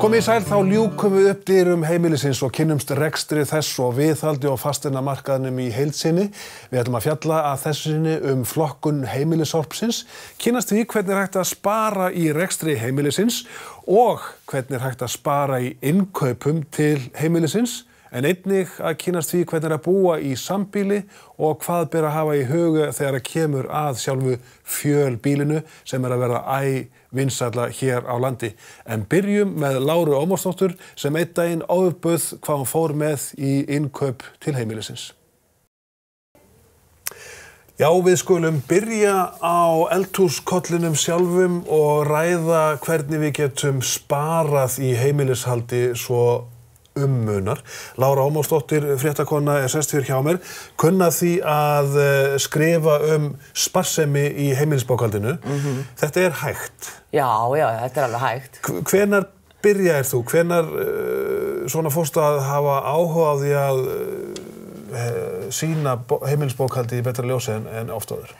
Komið í sæl, þá ljúkum við upp dyrum heimilisins og kynnumst rekstri þess og viðhaldi og fasteignamarkaðnum í heild sinni. Við ætlum að fjalla að þessu sinni flokkun heimilissorpsins, kynnast því hvernig hægt að spara í rekstri heimilisins og hvernig hægt að spara í innkaupum til heimilisins, en einnig að kynnast því hvernig að búa í sambýli og hvað ber að hafa í huga þegar að kemur að sjálfu fjölbýlinu sem að verða vinsælla hér á landi. En byrjum með Láru Ómarsdóttur sem einn daginn ábauð hvað hún fór með í innkaup til heimilisins. Já, við skulum byrja á eldhúskollinum sjálfum og ræða hvernig við getum sparað í heimilishaldi svo munar. Lára Ómarsdóttir, fréttakona, sest hér hjá mér, kunna því að skrifa sparsemi í heimilisbókhaldinu. Þetta hægt. Já, þetta alveg hægt. Hvenær byrjaðir þú? Hvenær svona fórstu að hafa áhuga á því að sýna heimilisbókhaldi í betra ljósi en oft áður?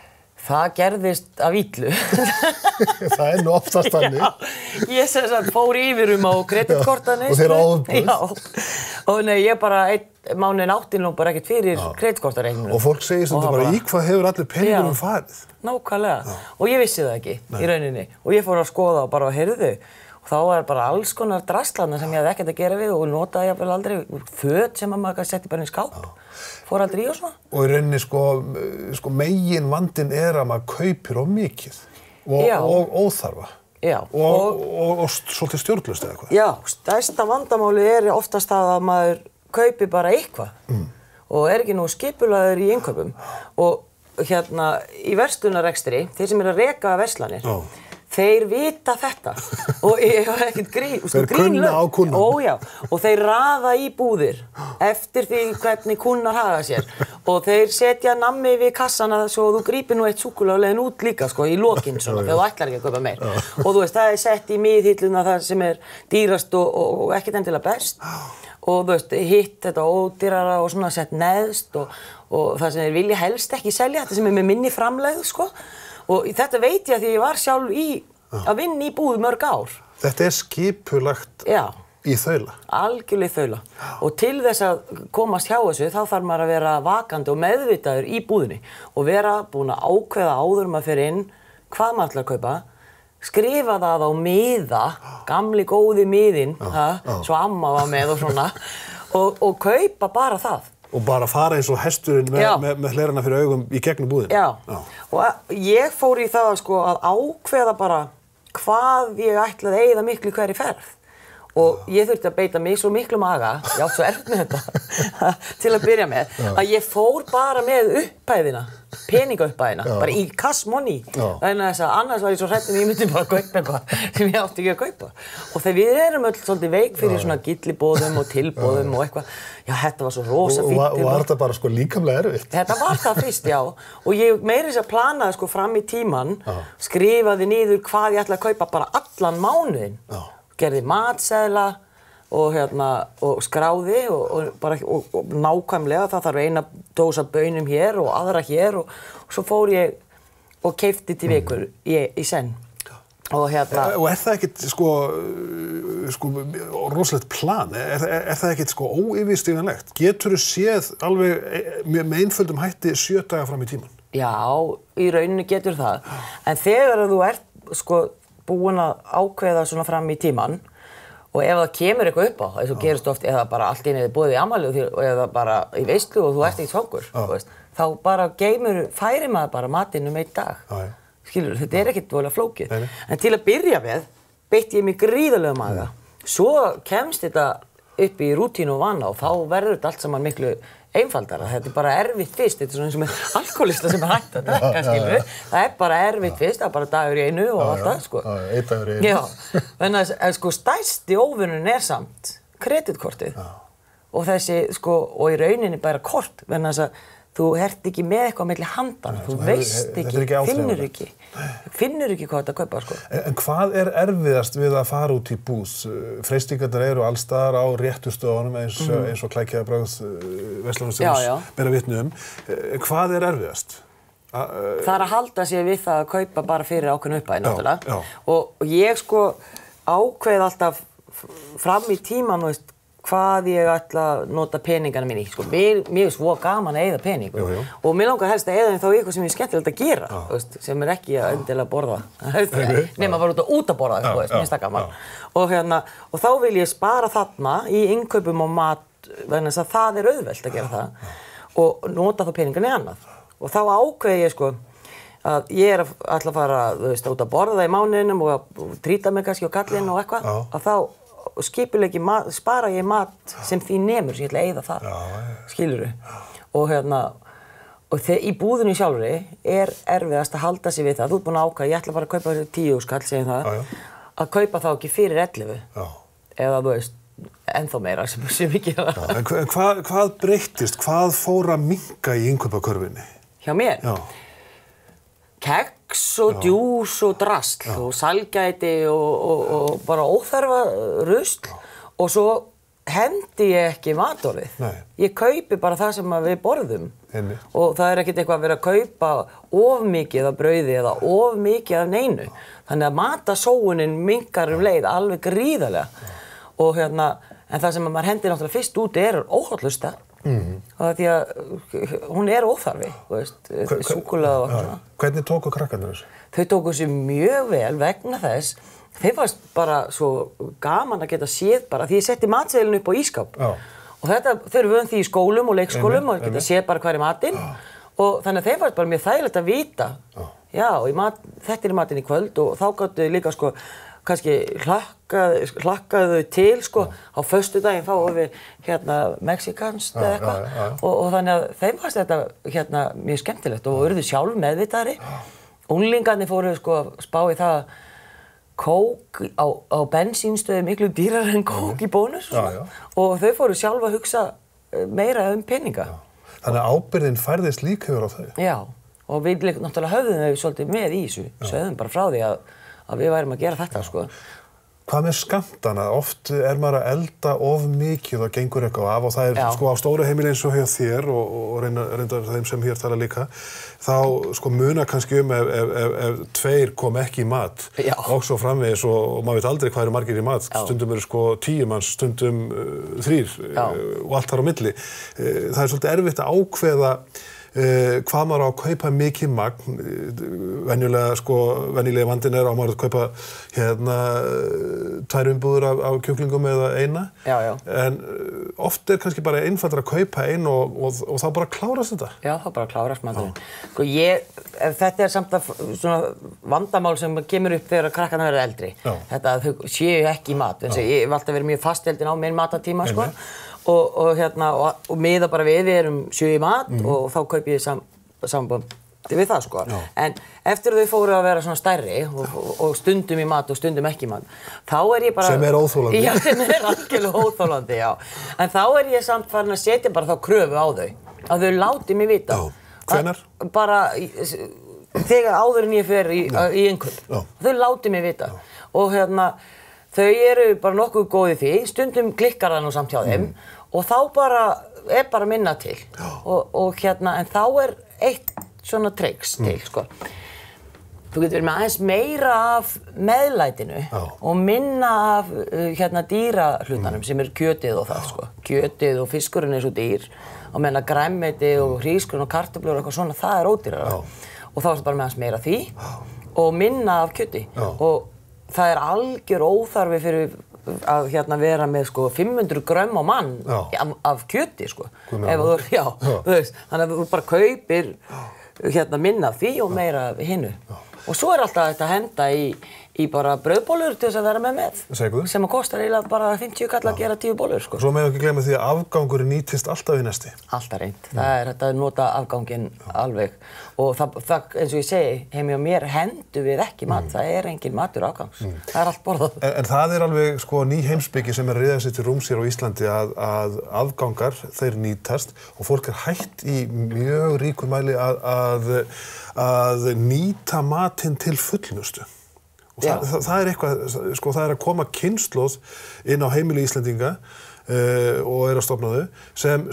Það gerðist af illu. Það nú oftast þannig. Já, ég sem sagt fór yfir á kreditkortanum. Og þeir ábúð. Já, og nei, ég bara einn mánuðinn átti nú bara ekkert fyrir kreditkortareikningnum. Og fólk segir stundum bara í hvað hefur allir peningunum farið. Nákvæmlega. Og ég vissi það ekki í rauninni. Og ég fór að skoða og bara heyrðu. Og þá var bara alls konar draslarna sem ég hafði ekkert að gera við og notaði jafnvel aldrei föt sem maður setti bara í skáp. Fór aldrei í og svona. Og í rauninni sko megin vandinn að maður kaupir of mikið og óþarfa. Já. Og svolítið stjórnlaust eða eitthvað. Já, stærsta vandamálið oftast það að maður kaupi bara eitthvað og ekki nú skipulagður í innkaupum. Og hérna í verslunarrekstri, þeir sem að reka verslanir, þeir vita þetta og ég var ekkert grínlaust. Þeir kunna á kunnum. Ó já, og þeir raða í búðir eftir því hvernig kunnar haga sér og þeir setja nammi við kassana svo þú grípir nú eitt súkkulaði og leiðin út líka í lokinn svona þegar þú ætlar ekki að kaupa meir. Og þú veist, það sett í miðhilluna það sem dýrast og ekkert endilega best og þú veist, hitt þetta ódýrara og svona sett neðst og það sem þeir vilja helst ekki selja, þetta sem með minni framlegð Og þetta veit ég að því ég var sjálf að vinna í búð mörg ár. Þetta skipulagt í þaula? Algjörlega í þaula. Og til þess að komast hjá þessu, þá þarf maður að vera vakandi og meðvitaður í búðinni og vera búin að ákveða áður maður fyrir inn hvað maður ætlar að kaupa, skrifa það á miða, gamli góði miðinn, svo amma var með og svona, og kaupa bara það. Og bara fara eins og hesturinn með hlerana fyrir augum í gegnum búðin. Já. Og ég fór í það að ákveða bara hvað ég ætlaði að eyða miklu hverri ferð. Og ég þurfti að beita mig svo miklu maga, ég átt svo erfitt með þetta, til að byrja með, að ég fór bara með upphæðina, peningaupphæðina, bara í cash money. Þannig að annars var ég svo hrædd ég myndi bara kaupa eitthvað sem ég átti ekki að kaupa. Og þegar við erum öll svolítið veik fyrir svona gillibóðum og tilbóðum og eitthvað, já, þetta var svo rosa fínt. Og var þetta bara líkamlega erfitt? Þetta var það fyrst, já. Og ég meira þess að planaði fram í tímann, skrifaði niður hvað ég ætlaði að kaupa bara allan mánuðinn. Gerði matseðla og skráði og nákvæmlega það þarf eina dós af baunum hér og aðra hér og svo fór ég og keypti til vikur í senn. Og það ekkert rosalegt plan? Það ekkert óyfirstíganlegt? Geturðu séð alveg með einföldum hætti 7 daga fram í tímann? Já, í rauninni getur það. En þegar þú ert búin að ákveða svona fram í tímann og ef það kemur eitthvað upp á, eins og gerist oft eða bara allt inni boðið í afmæli eða bara í veislu og þú ert ekkert svangur, þá bara færir maður bara matinn einn dag. Skilur, þetta ekkert voðalega flókið. En til að byrja með beitti ég mig gríðarlega maga. Svo kemst þetta upp í rútínu og vana og þá verður þetta allt saman miklu einfaldara. Þetta bara erfitt fyrst, þetta svona eins og með alkoholista sem hægt að drekka, skilur. Það bara erfitt fyrst, það bara dagur í einu og allt það, Einn dagur í einu. Já, þannig að stærsti óvinurinn samt kreditkortið. Og þessi, og í rauninni bara kort, þannig að þú ert ekki með eitthvað milli handana, þú veist ekki, finnur ekki hvað þetta kaupa, En hvað erfiðast við að fara út í búð? Freistingarnar eru alls staðar á réttu stöðunum eins og klækjaðarbragð verslunarstjóðans bera vitni Hvað erfiðast? Það að halda sér við það að kaupa bara fyrir ákveðna upphæð, náttúrulega. Og ég ákveð alltaf fram í tíman, þú veist, hvað ég ætla að nota peningana mín í. Sko, mér er svo gaman að eyða pening. Og mér langar helst að eyða þeim þá í eitthvað sem ég skemmtilegt að gera, veist, sem ekki að endilega borða. Nema bara út að borða, þú veist, minnst það gaman. Og þá vil ég spara þarna í innkaupum á mat, vegna þess að það er auðvelt að gera það. Og nota þá peningana í annað. Og þá ákveði ég, sko, að ég ætla að fara, þú veist, út að borða í mánuðinum og trýta mig kannski á kallinn og eitthvað, að þá skipuleggi spara ég mat sem því nemur, sem ég ætla að eyða það, skilurðu. Og í búðinni sjálfri er erfiðast að halda sig við það. Þú ert búin að ákveða, ég ætla bara að kaupa 10 skall, segjum það, að kaupa þá ekki fyrir 11. Eða, þú veist, ennþá meira sem við gera. En hvað breyttist? Hvað fór að minnka í innkaupakörfunni? Hjá mér? Keks og djús og drasl og sælgæti og bara óþarfa rusl og svo hendi ég ekki matorðið. Ég kaupi bara það sem við borðum og það er ekkert eitthvað að vera að kaupa of mikið af brauði eða of mikið af neinu. Þannig að matasóunin minnkar leið alveg gríðarlega og en það sem maður hendir náttúrulega fyrst út er óhollusta. Og því að hún er óþarfi, þú veist, súkkulaði og svona. Hvernig tóku krakkarnir þessu? Þau tóku þessu mjög vel vegna þess. Þeim fannst bara svo gaman að geta séð bara, því ég setti matseðilinn upp á ískáp. Og þetta, þau eru vön því í skólum og leikskólum og geta séð bara hvað er matinn. Og þannig að þeim fannst bara mjög þægilegt að vita. Já, þetta er matinn í kvöld og þá gátu þau líka sko kannski hlakkaðu þau til sko á föstudaginn fáum við mexikanskt eða eitthvað og þannig að þeim fannst þetta mjög skemmtilegt og urðu sjálf meðvitaðri. Unglingarnir fóru sko að spá í það að kók á bensínstöði miklu dýrar en kók í Bónus og þau fóru sjálf að hugsa meira peninga. Þannig að ábyrgðin færðist líka yfir á þau? Já, og við náttúrulega höfðum þau svolítið með í þessu, sögðum bara frá því að við værum að gera þetta, sko. Hvað með skammtana? Oft er maður að elda of mikið og gengur eitthvað af og það er sko á stóru heimili eins og hjá þér og reyndar þeim sem hér tala líka, þá sko munar kannski ef 2 kom ekki í mat og svo framvegis og maður veit aldrei hvað eru margir í mat. Stundum eru sko 10 manns, stundum 3 og allt þar á milli. Það er svolítið erfitt að ákveða hvað maður á að kaupa mikið magn. Venjulega vandinn er á maður að kaupa 2 umbúðir af kjúklingum eða 1. En oft er kannski bara einfaldara að kaupa 1 og þá bara klárast þetta. Já, þá bara klárast maturinn. Sko þetta er samt svona vandamál sem kemur upp þegar krakkarnir verða eldri. Þetta að þau séu ekki í mat. Ég hef alltaf verið mjög fastheldin á minn matatíma, sko. Og miða bara við erum 7 í mat og þá kaupi ég sambandi við það, sko. En eftir þau fóru að vera svona stærri og stundum í mat og stundum ekki í mat, þá er ég bara... Sem er óþolandi. Já, sem er algjörlega óþolandi, já. En þá er ég samt farin að setja bara þá kröfu á þau, að þau láti mig vita. Hvenær? Bara þegar áður en ég fer í innkaup. Þau láti mig vita. Og þau eru bara nokkuð góð í því, stundum klikkar það nú samt hjá þeim og þá er bara minna til. En þá er eitt svona tricks til, sko. Þú getur verið með aðeins meira af meðlætinu og minna af dýrahlutanum sem er kjötið og það, sko. Kjötið og fiskurinn er svo dýr og menna grænmeti og hrísgrjón og kartöflur og eitthvað svona, það er ódýrara. Og þá er það bara með aðeins meira af því og minna af kjöti. Og það er algjör óþarfi fyrir að vera með sko 500 grömm á mann af kjöti, sko. Þannig að þú bara kaupir minna af því og meira af hinu. Og svo er alltaf þetta að henda í bara brauðbollur til þess að vera með. Sem að kostar eiginlega bara 50 kall að gera 10 bollur, sko. Svo megum ekki gleyma því að afgangurinn nýtist alltaf í nesti. Alltaf reynd. Það er þetta að nota afganginn alveg. Og það eins og ég segi, heim hjá mér hendu við ekki mat. Það er engin matur afgangs. Það er allt borðað. En það er alveg sko ný heimspeki sem er að ryðja sig til rúms hér á Íslandi að afgangar, þeir nýtast og fólk er hætt í mjög ríkum mæli að nýta matinn til fullnustu. Og það er eitthvað, sko, það er að koma kynslóð inn á heimili Íslendinga og er að stofna þau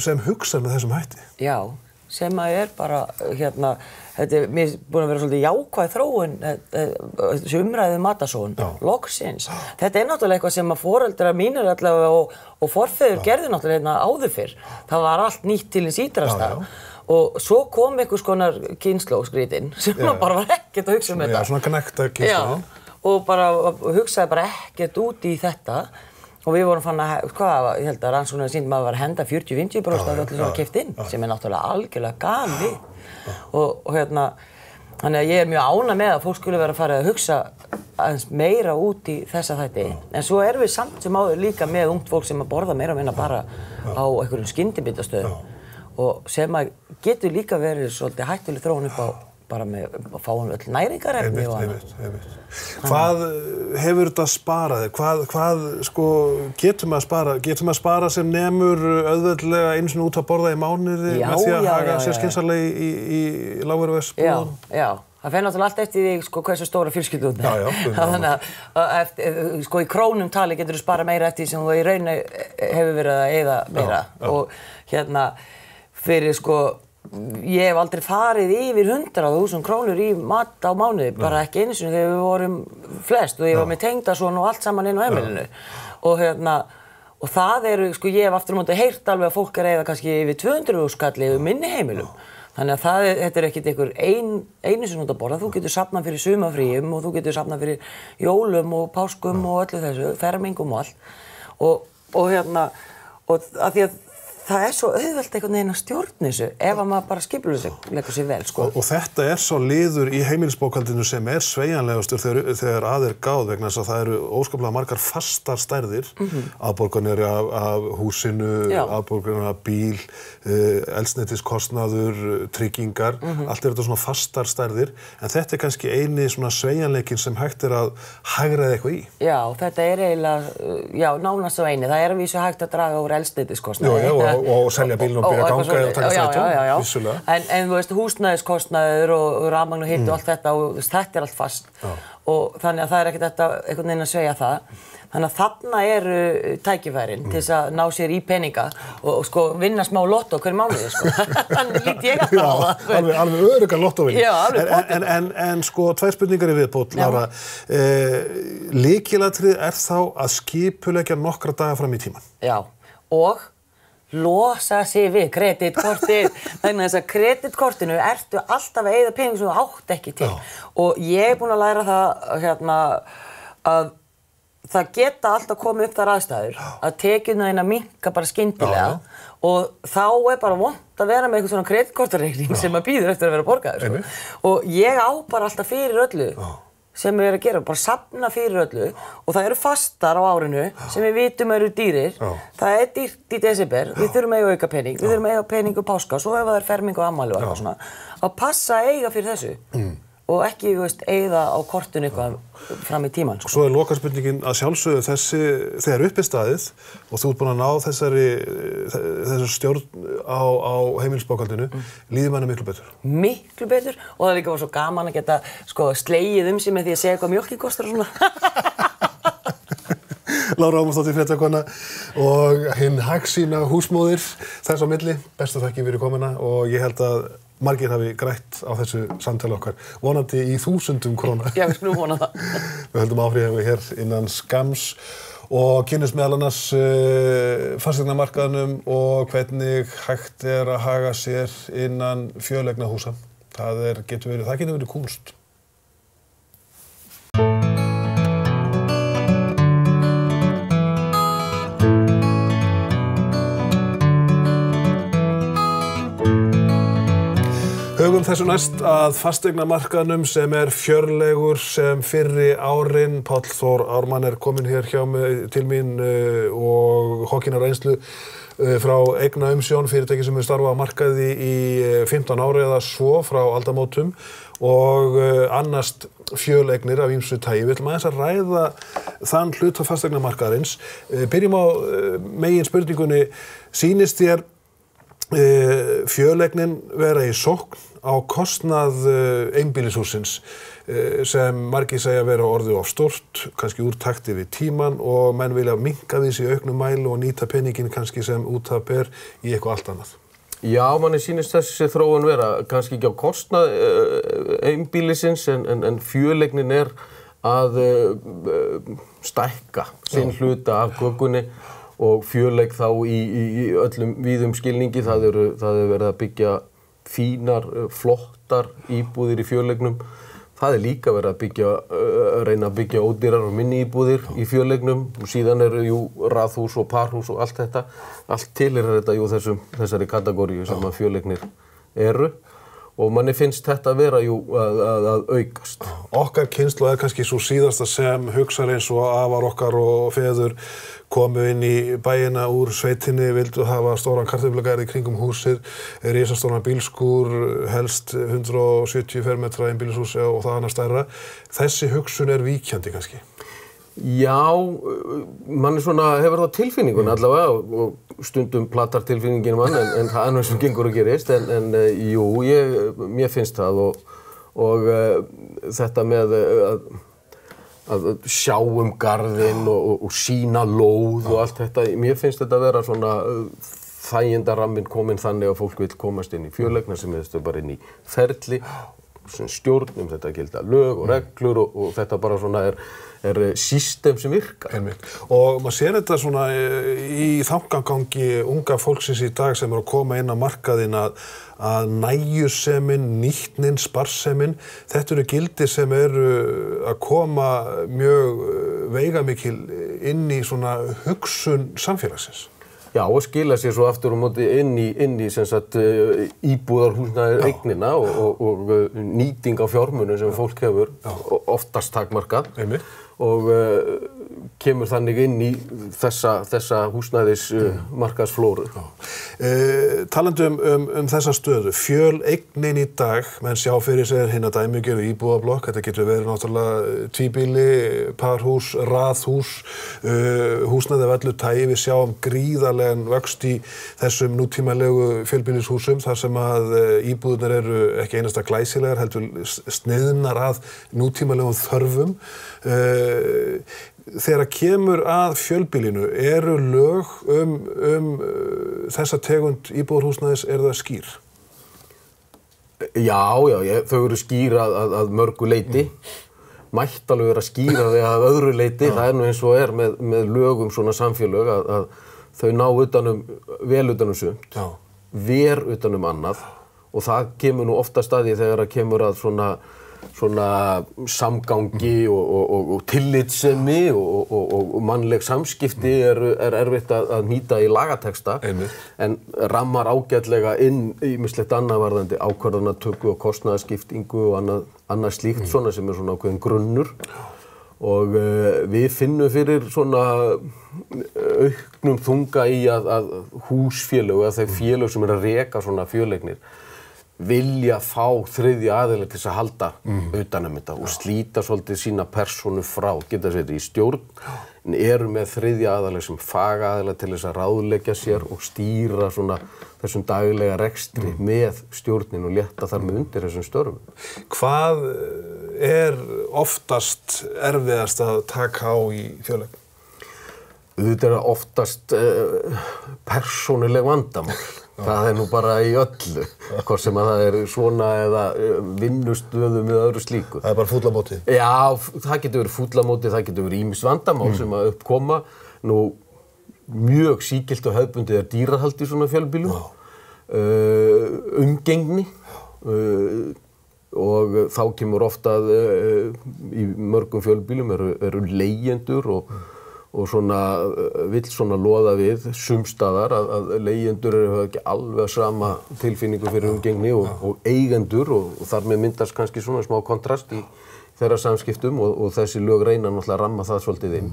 sem hugsa með þessum hætti. Já, sem bara, þetta mér búin að vera svolítið jákvæð þróun, þessi umræðu matasóun, loksins. Þetta náttúrulega eitthvað sem að foreldrar mínir allavega og forfeður gerðu náttúrulega áður fyrr. Það var allt nýtt til hins ítrasta. Og svo kom einhvers konar kynslóðskrítinn sem bara var ekkert að hugsa þetta. Já, svona knekta kynslóð. Og bara hugsaði bara ekkert út í þetta. Og við vorum fann að, ég held að rannsóknir sýndi maður var að henda 40-50% af öllu sem var keypt inn, sem náttúrulega algjörlega galið. Og þannig að ég mjög ánægð með að fólk skuli vera að fara að hugsa aðeins meira út í þessa þætti. En svo erum við samt sem áður líka með ungt fólk sem að borða meira og minna bara á einhverjum skyndibitastöðum. Og sem að getur líka verið svolítið hættuleg þróun upp á bara með að fá öll næringarefni og annað. Hvað hefur þetta sparað? Hvað sko getur maður spara sem nemur auðveldlega einu sinni út að borða í mánuði með því að haga sér skynsamlega í lágvöruverðsbúðum? Já. Það fer náttúrulega allt eftir því sko hversu stóra fjölskyldu þú ert. Þannig að sko í krónum tali getur þú spara meira eftir því sem þú í raun hefur verið að eyða meira. Og fyrir sko ég hef aldrei farið yfir 100.000 krónur í mat á mánuði, bara ekki einu sinni þegar við vorum flest og ég var með tengdason og allt saman inn á heimilinu. Og það sko ég hef aftur á móti heyrt alveg að fólk eyða kannski yfir 200.000 kalli yfir minni heimilum. Þannig að þetta ekkert einhver einu sinni út að borða, þú getur safnað fyrir sumarfríum og þú getur safnað fyrir jólum og páskum og öllu þessu, fermingum og allt. Og að því að það svo auðvelt einhvern veginn að stjórna þessu ef að maður bara skipuleggur sig vel, sko. Og þetta svo liður í heimilisbókhaldinu sem sveigjanlegastur þegar að gáð vegna þess að það eru óskaplega margar fastar stærðir, afborganir af húsinu, afborganir af bíl, eldsneytiskostnaður, tryggingar, allt þetta svona fastar stærðir, en þetta kannski eini svona sveigjanleikin sem hægt að hagræða eitthvað í. Já, þetta eiginlega, nánast svo eini, það að vísu hægt að draga úr eldsneytiskostnaði. Og selja bílnum og byrja að ganga eða taka strætó, vissulega. En þú veist, húsnæðiskostnaður og rafmagn og hiti og allt þetta, og þetta allt fast. Og þannig að það ekkert þetta einhvern veginn að sveigja það. Þannig að þarna eru tækifærin til þess að ná sér í peninga og sko vinna smá lottó hverju mánuði, sko. Þannig lít ég að það. Já, alveg öruggan lottóvinning. Já, alveg pottur. En sko, 2 spurningar í viðbót, Lára. Lykilatriði þá að skipuleggja nokkra daga fram í tímann. Já, og losa sig við kreditkortið. Þannig að kreditkortinu ertu alltaf að eyða pening sem þú átt ekki til. Og ég búin að læra það að það geta alltaf komið upp þar aðstæður að tekjurnar þínar minnka bara skyndilega og þá bara vont að vera með eitthvað svona kreditkortareikning sem að bíður eftir að vera borgaður, sko. Og ég á bara alltaf fyrir öllu sem við að gera, bara safna fyrir öllu og það eru fastar á árinu sem við vitum eru dýrir. Það dýrt í desember, við þurfum að eiga auka pening, við þurfum að eiga pening og páska, svo ef það ferming og afmæli og eitthvað svona, að passa að eiga fyrir þessu og ekki, eiga á kortinu eitthvað fram í tímann, sko. Svo lokaspurningin að sjálfsögðu þessi, þegar upp staðið og þú ert búin að ná þessari stjórn á heimilisbókhaldinu, líður manni miklu betur? Miklu betur og það líka var svo gaman að geta slegið sig með því að segja hvað mjólkin kostar og svona. Lára Ómarsdóttir, fréttakona og hinn hagsýna húsmóðir þess á milli. Bestu þakkir fyrir komuna og ég held að margir hafi grætt á þessu samtali okkar, vonandi í 1000 króna. Já, við skulum vona það. Við höldum áfram hér innan skamms og kynnumst meðal annars fasteignamarkaðnum og hvernig hægt að haga sér innan fjöleigna húsa. Það getur verið kúnst. Hugum þessu næst að fasteignamarkaðnum sem fjörlegur sem fyrri árin. Páll Þór Ármann kominn hér til mín og hokkinar reynslu frá eignaumsjón, fyrirtæki sem hefur starfað á markaði í 15 ára eða svo frá aldamótum og annast fjöleignir af ýmsu tagi. Við ætlum aðeins að ræða þann hluta fasteignamarkaðarins. Byrjum á megin spurningunni, sýnist þér fjöleignin vera í sókn á kostnað einbýlishússins sem margir segja vera orðið of stórt, kannski úr takti við tímann og menn vilja minnka því í auknum mæli og nýta peningin kannski sem úttap í eitthvað allt annað. Já, manni sýnist þessi þróun vera, kannski ekki á kostnað einbýlisins en fjöleignin að stækka sinn hluta af kökunni og fjöleig þá í öllum víðum skilningi. Það er verið að byggja fínar, flottar íbúðir í fjöleignum. Það er líka verið að reyna að byggja ódýrar og minni íbúðir í fjöleignum og síðan eru raðhús og parhús og allt þetta. Allt tilheyrir þetta þessari kategóríu sem að fjöleignir eru og manni finnst þetta vera að aukast. Okkar kynslóð kannski svo síðasta sem hugsar eins og afar okkar og feður komu inn í bæina úr sveitinni, vildu hafa stóran kartöflugarð í kringum húsið, risastóran bílskúr, helst 170 fermetra einbýlishúsi og það annað stærra. Þessi hugsun víkjandi kannski? Já, mann hefur það tilfinningun allavega og stundum platar tilfinningin mann en það er nú sem gengur og gerist en jú, mér finnst það og þetta með að sjá garðinn og sýna lóð og allt þetta, mér finnst þetta vera svona þægindaramminn kominn þannig að fólk vill komast inn í fjöleigna sem bara inn í ferli, sem stjórn þetta gilda lög og reglur og þetta bara svona er system sem virkar. Og maður sér þetta svona í þangagangi unga fólksins í dag sem að koma inn á markaðinn að nægjusemin, nýtnin, sparsemin, þetta eru gildi sem eru að koma mjög veigamikil inn í svona hugsun samfélagsins. Já, og skila sér svo aftur á móti inn í sem sagt íbúðarhúsnæði eignina og nýting á fjármunum sem fólk hefur oftast takmarkað og kemur þannig inn í þessa húsnæðismarkaðsflóru. Talandi þessa stöðu, fjöleignin í dag, menn sjá fyrir sér hina dæmigerðu íbúðablokk, þetta getur verið náttúrulega tvíbýli, parhús, raðhús, húsnæði af öllu tagi. Við sjáum gríðarlegan vöxt í þessum nútímalegu fjölbýlishúsum þar sem að íbúðirnar eru ekki einasta glæsilegar, heldur sniðnar að nútímalegum þörfum. Þegar kemur að fjölbýlinu, eru lög þessa tegund íbúðarhúsnæðis, eru það skýr? Já, þau eru skýr að mörgu leyti. Mætti alveg vera skýra að öðru leyti. Það er nú eins og með lögum svona samfélög að þau ná vel utan sumt, ver utan annað og það kemur nú ofta staði þegar það kemur að svona samgangi og tillitssemi og mannleg samskipti er erfitt að nýta í lagateksta en rammar ágætlega inn ýmislegt annað varðandi ákvarðanatöku og kostnaðarskiptingu og annað slíkt svona sem er svona ákveðin grunnur og við finnum fyrir svona auknum þunga í að húsfélög eða þau félög sem að reka svona fjöleignir vilja fá þriðja aðila til að halda utan þetta og slíta svolítið sína persónu frá, geta sér í stjórn, en eru með þriðja aðila sem fagaðila til þess að ráðleggja sér og stýra svona þessum daglega rekstri með stjórnin og létta þar með undir þessum störfum. Hvað er oftast erfiðast að taka á í fjöleign? Þetta er oftast persónuleg vandamál. Það er nú bara í öllu, hvort sem að það er svona eða vinnustöðum eða öðru slíku. Það er bara fúllamótið? Já, það getur verið fúllamótið, það getur verið ýmis vandamál sem að uppkoma. Nú, mjög sígilt og hefðbundið er dýrahald í svona fjölbýlum, umgengni og þá kemur ofta í mörgum fjölbýlum eru leigjendur og svona vill svona loða við sumstaðar að leigjendur eru ekki alveg sama tilfinningu fyrir umgengni og eigendur og þar með myndast kannski svona smá kontrast í þeirra samskiptum og þessi lög reyna náttúrulega að ramma það svolítið inn.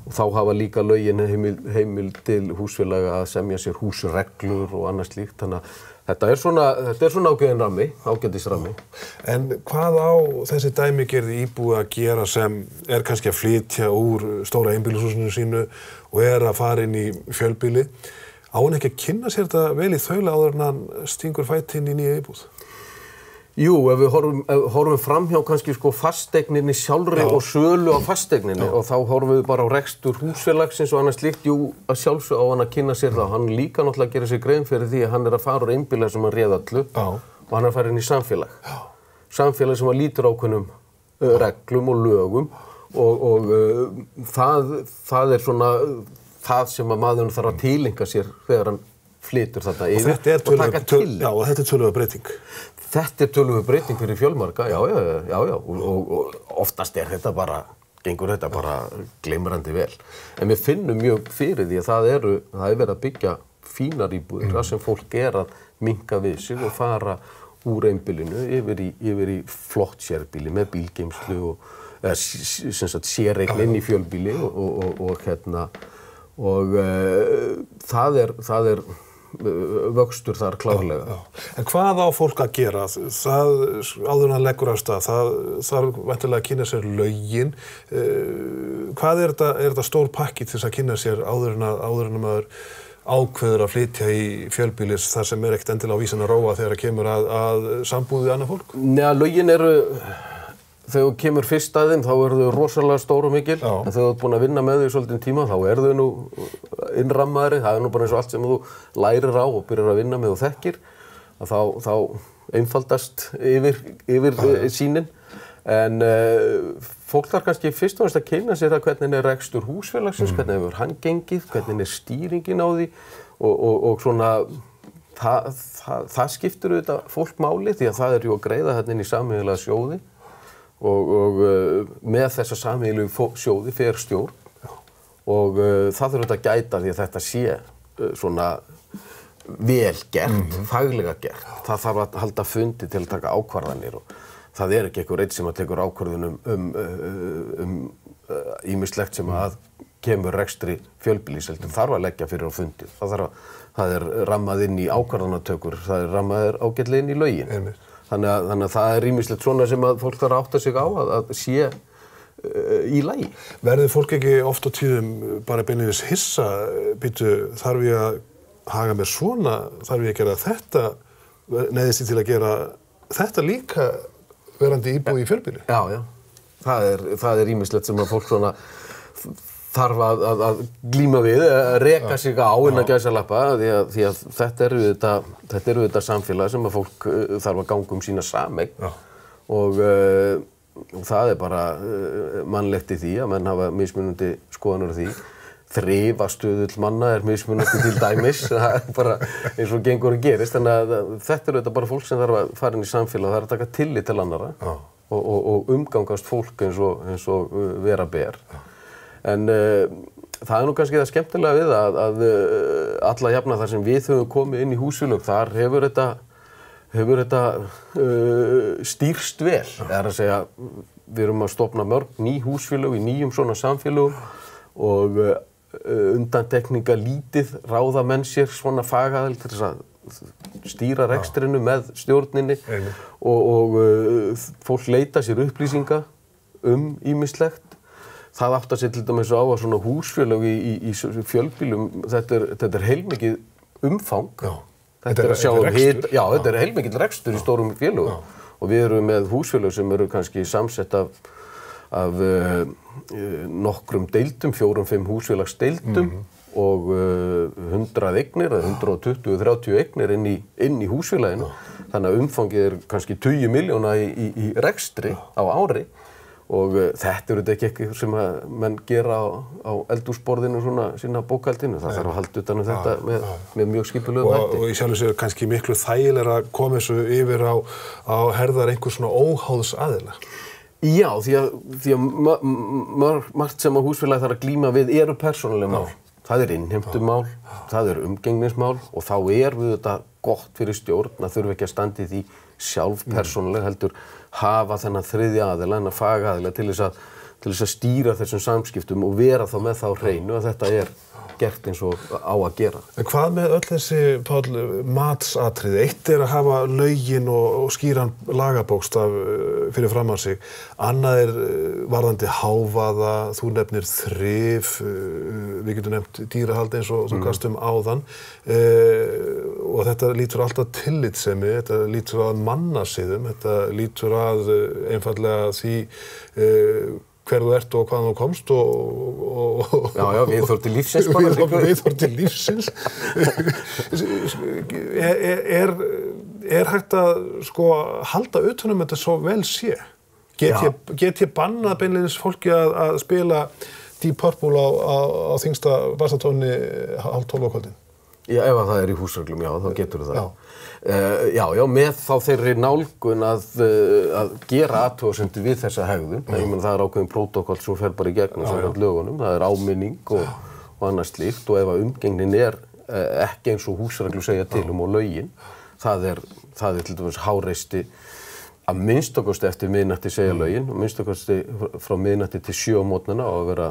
Og þá hafa líka lögin heimil til húsfélaga að semja sér húsreglur og annað slíkt. Þannig að þetta er svona ákveðin rammi, ágætisrammi. En hvað á þessi dæmigerði íbúi að gera sem er kannski að flytja úr stóra einbýlishúsinu sínu og er að fara inn í fjölbýli? Á hann ekki að kynna sér þetta vel í þaula áður en hann stingur fæti inn í nýja íbúð? Jú, ef við horfum framhjá kannski sko fasteigninni sjálfri og sölu á fasteigninni og þá horfum við bara á rekstur húsfélagsins og annað slíkt, jú, að sjálfsög á hann að kynna sér það. Hann líka náttúrulega að gera sér grein fyrir því að hann að fara úr einbýli sem hann réð öllu og hann að fara inn í samfélag. Samfélag sem að lítur ákveðnum reglum og lögum og það er svona það sem að maðurinn þarf að tileinka sér þegar hann flytur þetta yfir og taka til. Já, og þetta er töluverð breyting. Þetta er töluverð breyting fyrir fjölmarga, já, og oftast er þetta bara, gengur þetta bara glimrandi vel. En við finnum mjög fyrir því að það er verið að byggja fínar íbúðir, það sem fólk er að minnka við sig og fara úr einbýlinu yfir í flott sérbýli með bílgeymslu eða sem sagt séreign inn í fjölbýli og það er vöxtur þar klárlega. En hvað á fólk að gera? Það áður en hann leggur af stað, það þarf væntanlega að kynna sér lögin. Hvað er þetta stór pakki til þess að kynna sér áður en maður ákveður að flytja í fjölbýlis þar sem ekkert endilega á vísan að róa þegar kemur að sambúð við annað fólk? Nei, lögin eru þegar þú kemur fyrst að þeim þá eru þau rosalega stór og mikil, en þegar þú ert búin að vinna með þau svolítinn tíma þá eru þau nú innrammaðri, það er nú bara eins og allt sem þú lærir á og byrjar að vinna með og þekkir, að þá einfaldast yfir sýnin. En fólk þarf kannski fyrst og fremst að kynna sér að hvernig er rekstur húsfélagsins, hvernig hefur hann gengið, hvernig er stýringin á því og svona það skiptir auðvitað fólk máli því að það er jú að greiða hérna inn í sameiginlega sjóði og með þessa sameiginlegu sjóði fer stjórn og það þarf auðvitað að gæta því að þetta sé svona vel gert, faglega gert. Það þarf að halda fundi til að taka ákvarðanir og það er ekki einhver einn sem að tekur ákvörðun ýmislegt sem að kemur rekstri fjölbýlis, heldur þarf að leggja fyrir á fundi. Það er rammað inn í ákvarðanatökur, það er rammað ágætlega inn í lögin. Þannig að það er ýmislegt svona sem að fólk þarf að átta sig á að sé í lagi. Verður fólk ekki oft á tíðum bara beinlínis hissa, þarf ég að haga mér svona, þarf ég að gera þetta, neyðist ég til að gera þetta líka verandi íbúi í fjölbýli? Já. Það er ýmislegt sem að fólk svona þarf að glíma við, að reka sig á innan gæsalappa því að þetta eru þetta samfélag sem að fólk þarf að ganga sína sameign og það er bara mannlegt í því að menn hafa mismunandi skoðanir á því. Þrifastuðull manna er mismunandi til dæmis, það er bara eins og gengur og gerist, þannig að þetta eru þetta bara fólk sem þarf að fara inn í samfélag, það er að taka tillit til annarra og umgangast fólk eins og vera ber. En það er nú kannski það skemmtilega við að alla jafna þar sem við höfum komið inn í húsfélög, þar hefur þetta stýrst vel. Það er að segja, við erum að stofna mörg ný húsfélög í nýjum svona samfélögum og undantekninga lítið ráða menn sér svona fagaðil til þess að stýra rekstrinu með stjórninni og fólk leita sér upplýsinga ýmislegt. Það átt að sér til dæmis á að svona húsfélög í fjölbýlum, þetta er heilmikið umfang. Þetta er að sjá hita, já, þetta er heilmikill rekstur í stórum félögum og við erum með húsfélög sem eru kannski samsett af nokkrum deildum, 4-5 húsfélagsdeildum og 100 eignir eða 120-30 eignir inn í húsfélaginu. Þannig að umfangið er kannski 20 milljóna í rekstri á ári. Og þetta eru ekki eitthvað sem að menn gera á eldhúsborðinu svona sína bókhaldinu. Það þarf að halda utan þetta með mjög skipulegum hætti. Og í sjálfu sér kannski miklu þægilegra að koma þessu yfir á herðar einhver svona óháðs aðila. Já, því að margt sem að húsfélagi þarf að glíma við eru persónuleg mál. Það er innheimtumál, það er umgengnismál og þá er við þetta gott fyrir stjórn að þurfa ekki að standa í því sjálf persónuleg heldur hafa þennan þriðja aðila, þennan fagaðila til þess að stýra þessum samskiptum og vera þá með þá hreinu að þetta er gert eins og á að gera. En hvað með öll þessi, Páll, matsatriði? Eitt að hafa lögin og skýran lagabókstaf fyrir framan sig. Annað varðandi hávaða, þú nefnir þrif, við getum nefnt dýrahald eins og þú gast áðan. Og þetta lítur alltaf tillitssemi, þetta lítur að mannasiðum, þetta lítur að einfaldlega því hver þú ert og hvaðan þú komst Já, viðhorf til lífsins bara. Viðhorf til lífsins. Hægt að sko halda utan þetta svo vel sé? Get ég bannað beinleiðis fólki að spila Deep Purple á þyngsta bassatóni 11:30 á kvöldin? Já, ef það í húsreglum, já, þá getur það. Já, með þá þeirri nálgun að gera athugasemdir við þessa hegðun. Ég meina það ákveðin prótókoll sem fer bara í gegnum samkvæmt lögunum. Það áminning og annað slíkt og ef að umgengnin ekki eins og húsreglur segja til og lögin, það er til dæmis háreisti að minnstakosti eftir miðnætti segja lögin og minnstakosti frá miðnætti til 7 á morgnana á að vera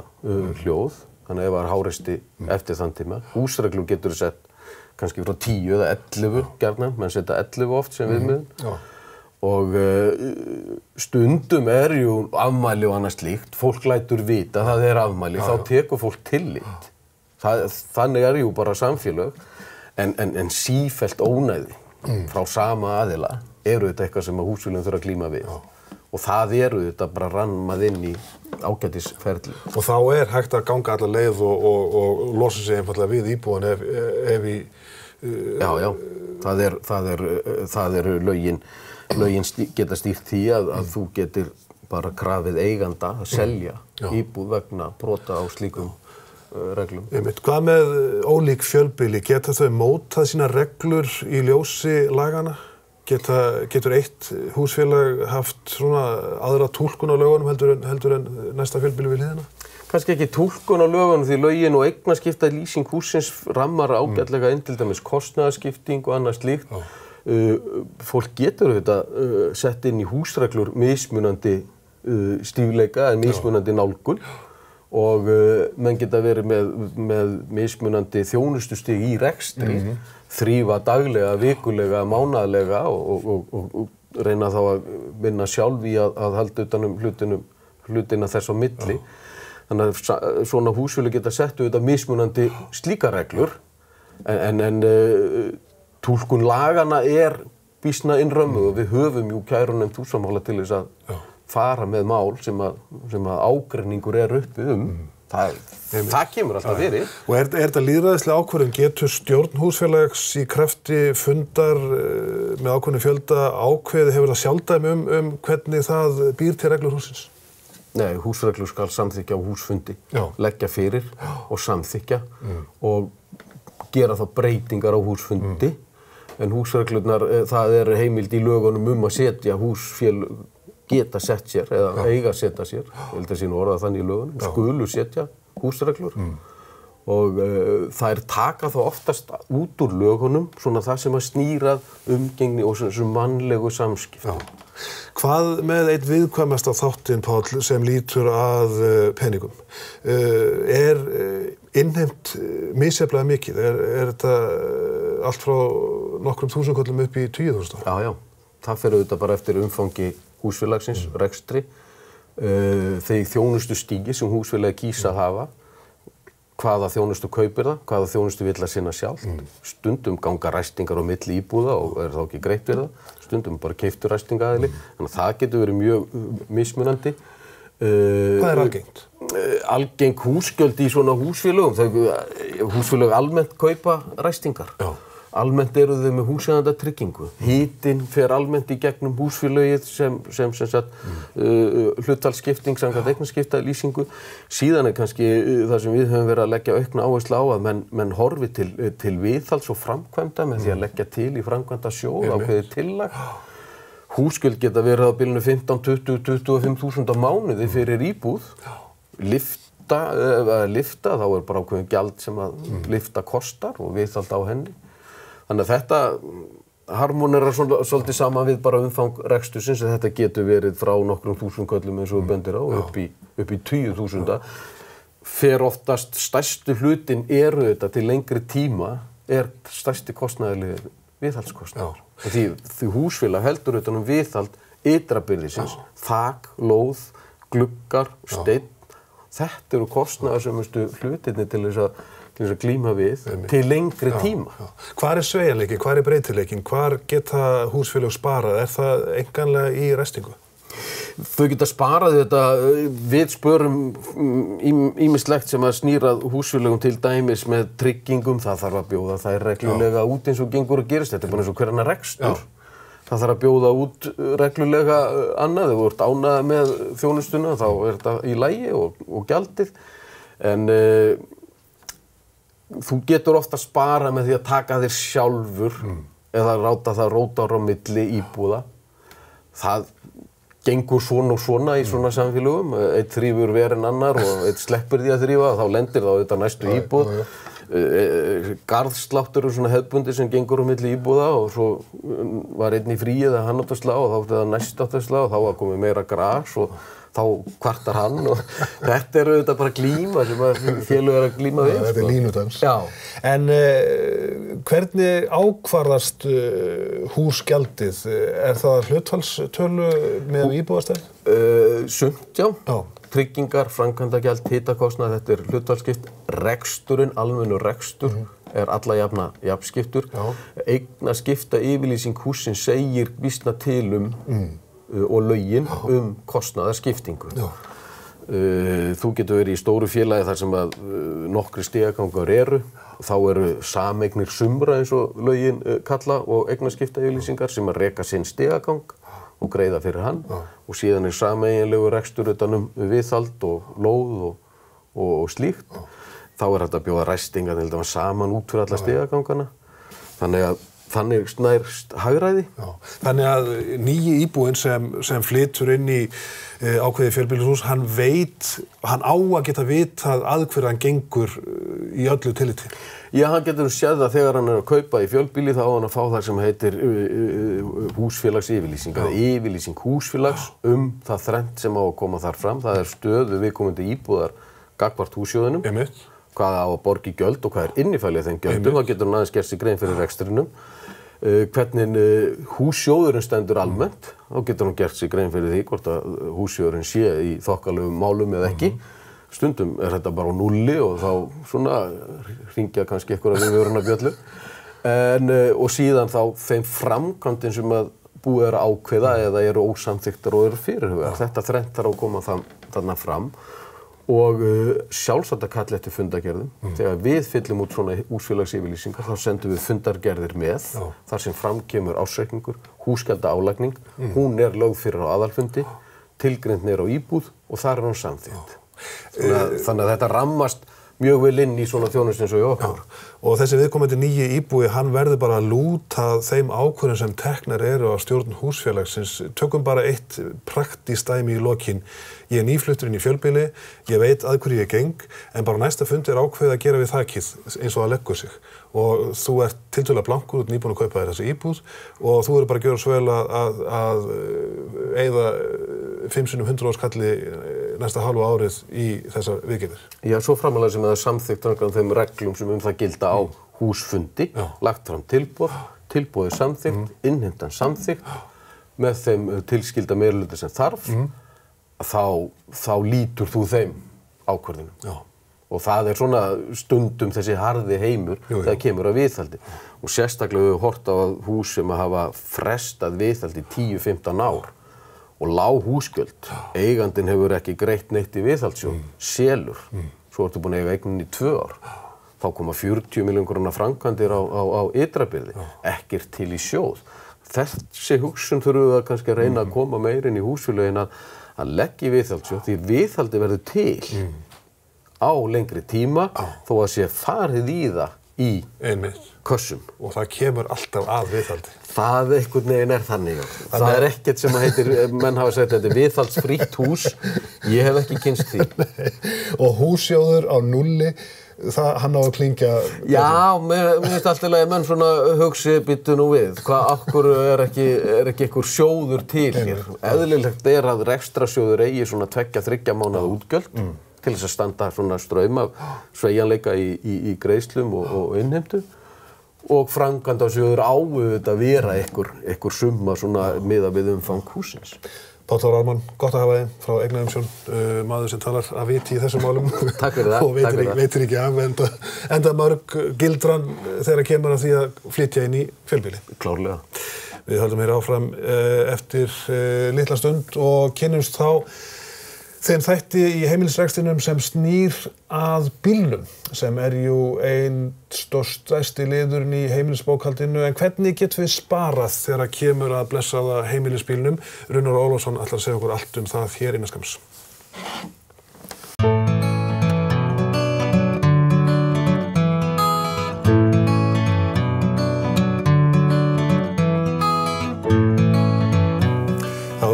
hljóð. Þannig ef það háreisti eftir þann tíma. Húsreglur getur sett kannski frá 10 eða 11 gjarnan, menn setja 11 oft sem viðmiðun. Og stundum jú afmæli og annað slíkt, fólk lætur vita að það afmæli, þá tekur fólk tillit. Þannig jú bara samfélög, en sífellt ónæði frá sama aðila þetta eitthvað sem að húsfélögin þurfa að glíma við. Og það þetta bara rammað inn í ágætisferli. Og þá hægt að ganga alla leið og losa sig einfallega við íbúan ef í... Já, það lögin geta stýrt því að þú getur bara krafið eiganda að selja íbúð vegna brota á slíkum reglum. Hvað með ólík fjölbýli? Geta þau mótað sína reglur í ljósi lagana? Getur eitt húsfélag haft svona aðra túlkun á lögunum heldur en næsta fjölbýli við hliðina? Kannski ekki túlkun á lögunum því lögin og eignaskipta lýsing hússins rammar ágætlega inn til dæmis kostnaðarskipting og annað slíkt. Fólk getur sett inn í húsreglur mismunandi stífleika eða mismunandi nálgun og menn geta verið með mismunandi þjónustustig í rekstri. Þrífa daglega, vikulega, mánaðarlega og reyna þá að vinna sjálf í að halda utan hlutina þess á milli. Þannig að svona húsfélög geta sett mismunandi slíkar reglur en túlkun lagana býsna innrömmuð og við höfum kærunefnd húsamála til þess að fara með mál sem að ágreiningur uppi Það kemur alltaf fyrir. Og þetta lýðræðislega ákvörðun? Getur stjórn húsfélags í krafti fundar með ákveðnum fjölda ákveðið hefur það sjálfdæmi hvernig það býr til reglur hússins? Nei, húsreglur skal samþykkja á húsfundi, leggja fyrir og samþykkja og gera þá breytingar á húsfundi. En húsreglurnar, það heimild í lögunum að setja húsfélög geta sett sér eða eiga setja sér, ég held að sín orða þannig í lögunum, skulu setja húsreglur og þær taka þá oftast út úr lögunum svona það sem að snýra umgengni og svona mannlegu samskipti. Hvað með einn viðkvæmasta þáttinn, Páll, sem lítur að peningum? Innheimt misjafnlega mikið? Þetta allt frá nokkrum þúsundköllum upp í 10.000? Já, það fer auðvitað bara eftir umfangi húsfélagsins, rekstri, þegar þjónustu stígi sem húsfélagi kýs að hafa, hvaða þjónustu kaupir það, hvaða þjónustu vill að sinna sjálf. Stundum ganga ræstingar á milli íbúða og þá ekki greitt fyrir það, stundum bara keyptur ræstingaaðili, þannig að það getur verið mjög mismunandi. Hvað algengt? Algeng húsgjöld í svona húsfélögum, húsfélög almennt kaupa ræstingar. Almennt þau með húseigendatryggingu. Hitinn fer almennt í gegnum húsfélögið sem sagt hlutfallsskipting samkvæmt eignaskiptalýsingu. Síðan kannski það sem við höfum verið að leggja aukna áherslu á að menn horfi til viðhalds og framkvæmda með því að leggja til í framkvæmdasjóð ákveðið tillag. Húsgjöld geta verið á bilinu 15, 20, 25.000 á mánuði fyrir íbúð. Lyfta, þá bara ákveðin gjald sem að lyfta kostar og viðhald á henni. Þannig að þetta harmonerar svolítið saman við bara umfang rekstursins, að þetta getur verið frá nokkrum þúsund köllum eins og við bendir á upp í 20.000. fer oftast stærstu hlutin eru þetta til lengri tíma stærsti kostnaðarliður viðhaldskostnaður. Því húsfélag heldur utan viðhald ytrabyrðisins, þak, lóð, gluggar, steinn. Þetta eru kostnaðarsömustu hlutirnir til þess að glíma við til lengri tíma. Hvar sveigjanleiki, hvar breytileikin, hvar geta húsfélög sparað? Það einkanlega í restingu? Þau geta sparað þetta, við spörum ýmislegt sem að snýrað húsfélögum til dæmis með tryggingum, það þarf að bjóða þær reglulega út eins og gengur að gerist, þetta bara eins og hver annar rekstur. Það þarf að bjóða út reglulega annað, ef þú ert ánægð með þjónustuna þá þetta í lagi og gjaldið, en þú getur ofta sparað með því að taka þér sjálfur eða láta það róta á milli íbúða. Það gengur svona og svona í svona samfélögum, einn þrífur verð en annar og einn sleppir því að þrífa, þá lendir það á þetta næstu íbúð. Garðsláttur er svona hefðbundi sem gengur á milli íbúða og svo var einn í fríi eða hann átt að slá og þá átti það næst átt að slá og þá var komið meira gras og þá kvartar hann og þetta er auðvitað bara glíma sem að félög að glíma við. Þetta línudans. Já. En hvernig ákvarðast húsgjaldið? Það hlutfallstölu með íbúðastærð? Sumt, já. Tryggingar, framkvæmdagjald, hitakostnað, þetta er hlutfallsskipt. Reksturinn, almennur rekstur er alla jafnskiptur. Eignaskipta yfirlýsing hússins segir býsna til og lögin kostnaðarskiptingu. Þú getur verið í stóru félagi þar sem að nokkrir stigagangar eru. Þá eru sameignir sumra eins og lögin kalla og eignaskipta yfirlýsingar sem að reka sinn stigagang og greiða fyrir hann. Og síðan er sameiginlegur rekstur utan viðhald og lóð og slíkt. Þá er þetta að bjóða ræstingar til dæmis saman út fyrir alla stigagangana. Þannig snærst hagræði. Þannig að nýji íbúinn sem flytur inn í ákveðið fjölbýlishús, hann á að geta vitað að hverju hann gengur í öllu tilliti. Já, hann getur séð það þegar hann er að kaupa í fjölbýli, þá á hann að fá það sem heitir húsfélagsyfirlýsing, yfirlýsing húsfélags það þrennt sem á að koma þar fram. Það er stöðu viðkomandi íbúðar gagnvart hússjóðinum. Hvað á að borga í gjöld og hvað er innifælið þeim gjöldum, þá getur hann aðeins gert sig grein fyrir rekstrinum. Hvernig hússjóðurinn stendur almennt, þá getur hann gert sig grein fyrir því hvort að hússjóðurinn sé í þokkalegum málum eða ekki. Stundum er þetta bara á núlli og þá svona hringja kannski einhverja viðvörunarbjöllu. Og síðan þá þeim framkvæmdum sem að búið er að ákveða eða eru ósamþykktar og eru fyrirhugaðar. Þetta þrennt þarf að koma þarna fram. Og sjálfsagt að kalla eftir fundargerðum. Þegar við fyllum út svona húsfélagsyfirlýsingar þá sendum við fundargerðir með þar sem fram kemur ársreikningur, húsgjaldaálagning, hún er lögð fyrir á aðalfundi, tilgreint niður á íbúð og þar er hún samþykkt. Þannig að þetta rammast mjög vel inn í svona þjónustu eins og í okkur. Og þessi viðkomandi nýji íbúi, hann verður bara að lúta þeim ákvörðum sem teknar eru á stjórn húsfélagsins. Tökum bara eitt praktískt dæmi í lokin. Ég er nýfluttur inn í fjölbýli, ég veit að hverju ég geng, en bara næsta fundi er ákveðið að gera við þakið eins og það leggur sig. Og þú ert tiltölulega blankur, þú ert nýbúin að kaupa þér þessi íbúð og þú eru bara að gjöra svo vel að eyða 5x100 kalli næsta hálfa árið í þessar viðgerðir. Já, svo framalega sem það er samþykkt samkvæmt þeim reglum sem það gilda á húsfundi, lagt fram tilboð, tilboðið samþykkt, innheimtan samþykkt, með þeim tilskilda meirihluta sem þarf, þá lítur þú þeim ákvörðunum. Og það er svona stundum þessi harði heimur þegar kemur að viðhaldi. Og sérstaklega við hort á hús sem hafa frestað viðhaldi 10-15 ár og lág húsgjöld. Eigandinn hefur ekki greitt neitt í viðhaldssjóð, selur. Svo ertu búin að eiga eignin í 2 ár. Þá koma 40 milljónir framkvæmdir á ytrabyrði, ekkert til í sjóð. Þessi hugsun þurfum við kannski að reyna að koma meir inn í húsfélögin að leggja í viðhaldssjóð, því viðhaldi verður til á lengri tíma þó að sé farið í það í kössum. Og það kemur alltaf að viðhaldi. Það einhvern veginn er þannig. Það er ekkert sem að heitir, menn hafa sagt þetta er viðhaldsfrítt hús. Ég hef ekki kynnst því. Og hússjóður á núlli, hann á að klingja... Já, mér finnst alltaf að menn svona hugsi býttu nú við. Akkur er ekki einhver sjóður til hér. Eðlilegt er að rekstrasjóður eigi svona 2-3 mánaða útgjöld. til þess að standa svona straum af sveigjanleika í greiðslum og innheimtu. Og framkvæmdasjóður á auðvitað að vera einhver summa svona miðað við umfang hússins. Páll Þór Ármann, gott að hafa þig frá Eignaumsjón, maður sem talar að viti í þessum málum. Takk fyrir það. Og veitir ekki af, enda mörg gildran þegar kemur að því að flytja inn í fjölbýli. Klárlega. Við höldum hér áfram eftir litla stund og kynnumst þá þeim þætti í heimilisrekstrinum sem snýr að bílnum, sem jú ein stærsti liðurinn í heimilisbókhaldinu. En hvernig getum við sparað þegar kemur að blessaða heimilisbílnum? Runnar Ólafsson ætlar að segja okkur allt það hér innan skamms.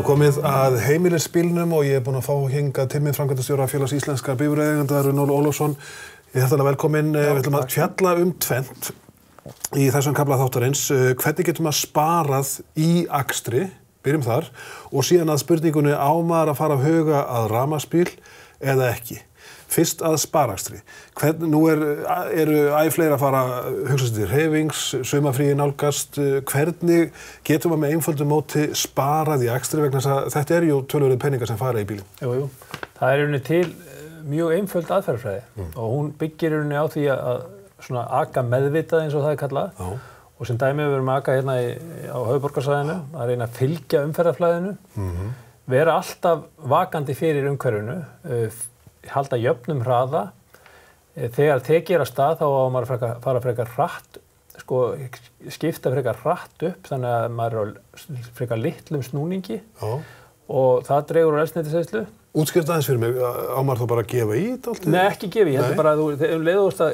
Komið að heimilisbílnum og ég búinn að fá hingað til minn framkvæmdastjóra Félags íslenskra bifreiðeigenda, Runnar Ólafsson. Ég hjartanlega velkominn. Við ætlum að fjalla tvennt í þessum kafla þáttarins. Hvernig getum að sparað í akstri, byrjum þar, og síðan að spurningunni á maður að fara að huga að rafmagnsbíl eða ekki. Fyrst að sparakstri. Nú eru fleiri að fara hugsa sér til hreyfings, sumarfríi nálgast. Hvernig getum við með einföldu móti sparað í akstri vegna þess að þetta jú töluverðir peningar sem fara í bílinn? Jú. Það í rauninni til mjög einföld aðferðafræði og hún byggir í rauninni á því að svona aka meðvitað eins og það kallað. Og sem dæmi við erum að aka hérna á höfuðborgarsvæðinu, að reyna að fylgja umferðarflæðinu, vera alltaf vakandi fyrir umhverfinu, halda jöfnum hraða. Þegar tekið af stað þá á maður að fara frekar hratt, skipta frekar hratt upp, þannig að maður frekar litlum snúningi. Og það dregur úr eldsneytiseyðslu. Útskýrt aðeins fyrir mig, á maður þá bara að gefa í þetta allt? Nei, ekki gefa í, þetta bara að leiðast að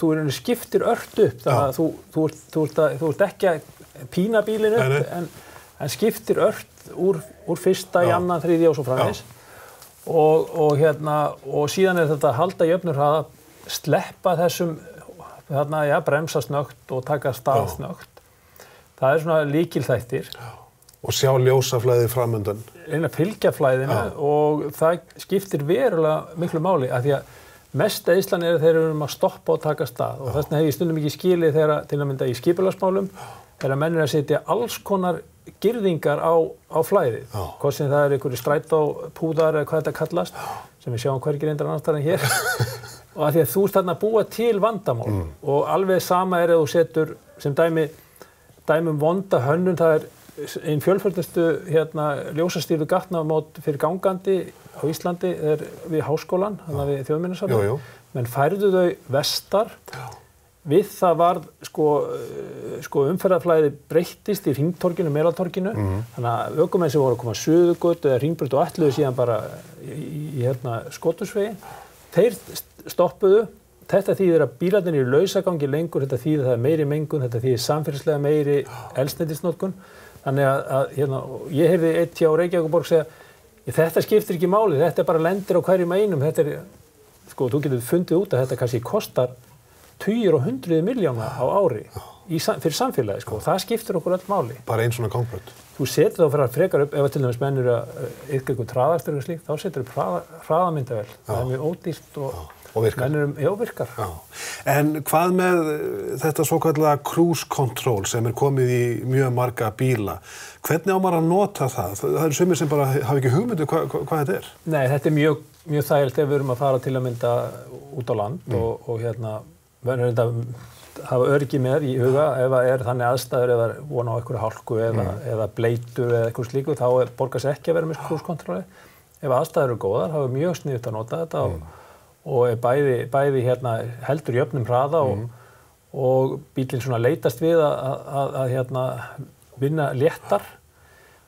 þú skiptir ört upp, þannig að þú ert ekki að pína bílinn upp, en skiptir ört úr fyrsta í annan, þriðja og svo framvegis. Og síðan þetta að halda jöfnum hraða, sleppa þessum, bremsa snöggt og taka stað snöggt. Það svona lykilþættir. Og sjá ljósaflæðið framundan. Reyna að fylgja flæðinu og það skiptir verulega miklu máli af því að mest eyðslan þeir eru að stoppa og taka stað. Og þess vegna hef ég stundum ekki skilið þegar til að mynda í skipulagsmálum þegar menn að setja alls konar girðingar á flæðið. Hvort sem það einhverju strætópúðar eða hvað þetta kallast, sem við sjáum hvergi reyndar annars staðar en hér. Og af því að þú ert þarna að búa til vandamál. Og alveg sama ef þú setur sem dæmi vonda hönnun, það einn fjölförnustu ljósastýrðu gatnamót fyrir gangandi á Íslandi við Háskólann, þannig við Þjóðminjasafnið. Menn færðu þau vestar. Við það varð umferðarflæði breyttist í Hringtorginu, Melatorginu. Þannig að ökumenn sem voru að koma Suðurgötu eða Hringbraut og ætluðu síðan bara í Skotusveginn, þeir stoppuðu. Þetta þýðir að bílarnir eru í lausagangi lengur, þetta þýðir að það meiri mengun, þetta þýðir samfélagslega meiri eldsneytisnotkun. Þannig að ég heyrði eitt hjá Reykjavíkurborg segja, þetta skiptir ekki máli, þetta bara lendir á hverjum einum. Þetta þú getur fundið út að þetta kannski kostar tugir og hundruð milljóna á ári fyrir samfélagi, það skiptir okkur öll máli. Bara einn svona gangbraut. Þú setur þá fyrir að frekar upp, ef til dæmis menn eru að yrkja eitthvað hraðakstur og slíkt, þá setur upp hraðamyndavél. Það mjög ódýrt og virkar. Virkar. En hvað með þetta svokallaða cruise control sem komið í mjög marga bíla? Hvernig á maður að nota það? Það eru sumir sem bara hafa ekki hugmyndu hvað þetta er. Nei, þetta er mjög þægilegt ef við erum að fara til að mynda út á land og verður þetta hafa öryggi með í huga ef það er þannig aðstæður eða vona á einhverju hálku eða bleitur eða eitthvað slíku, þá borgar sig ekki að vera með cruise control. Ef aðstæður eru góðar, þá er mjög sniðugt að nota þetta og er bæði heldur jöfnum hraða og bílinn svona leitast við að vinna léttar.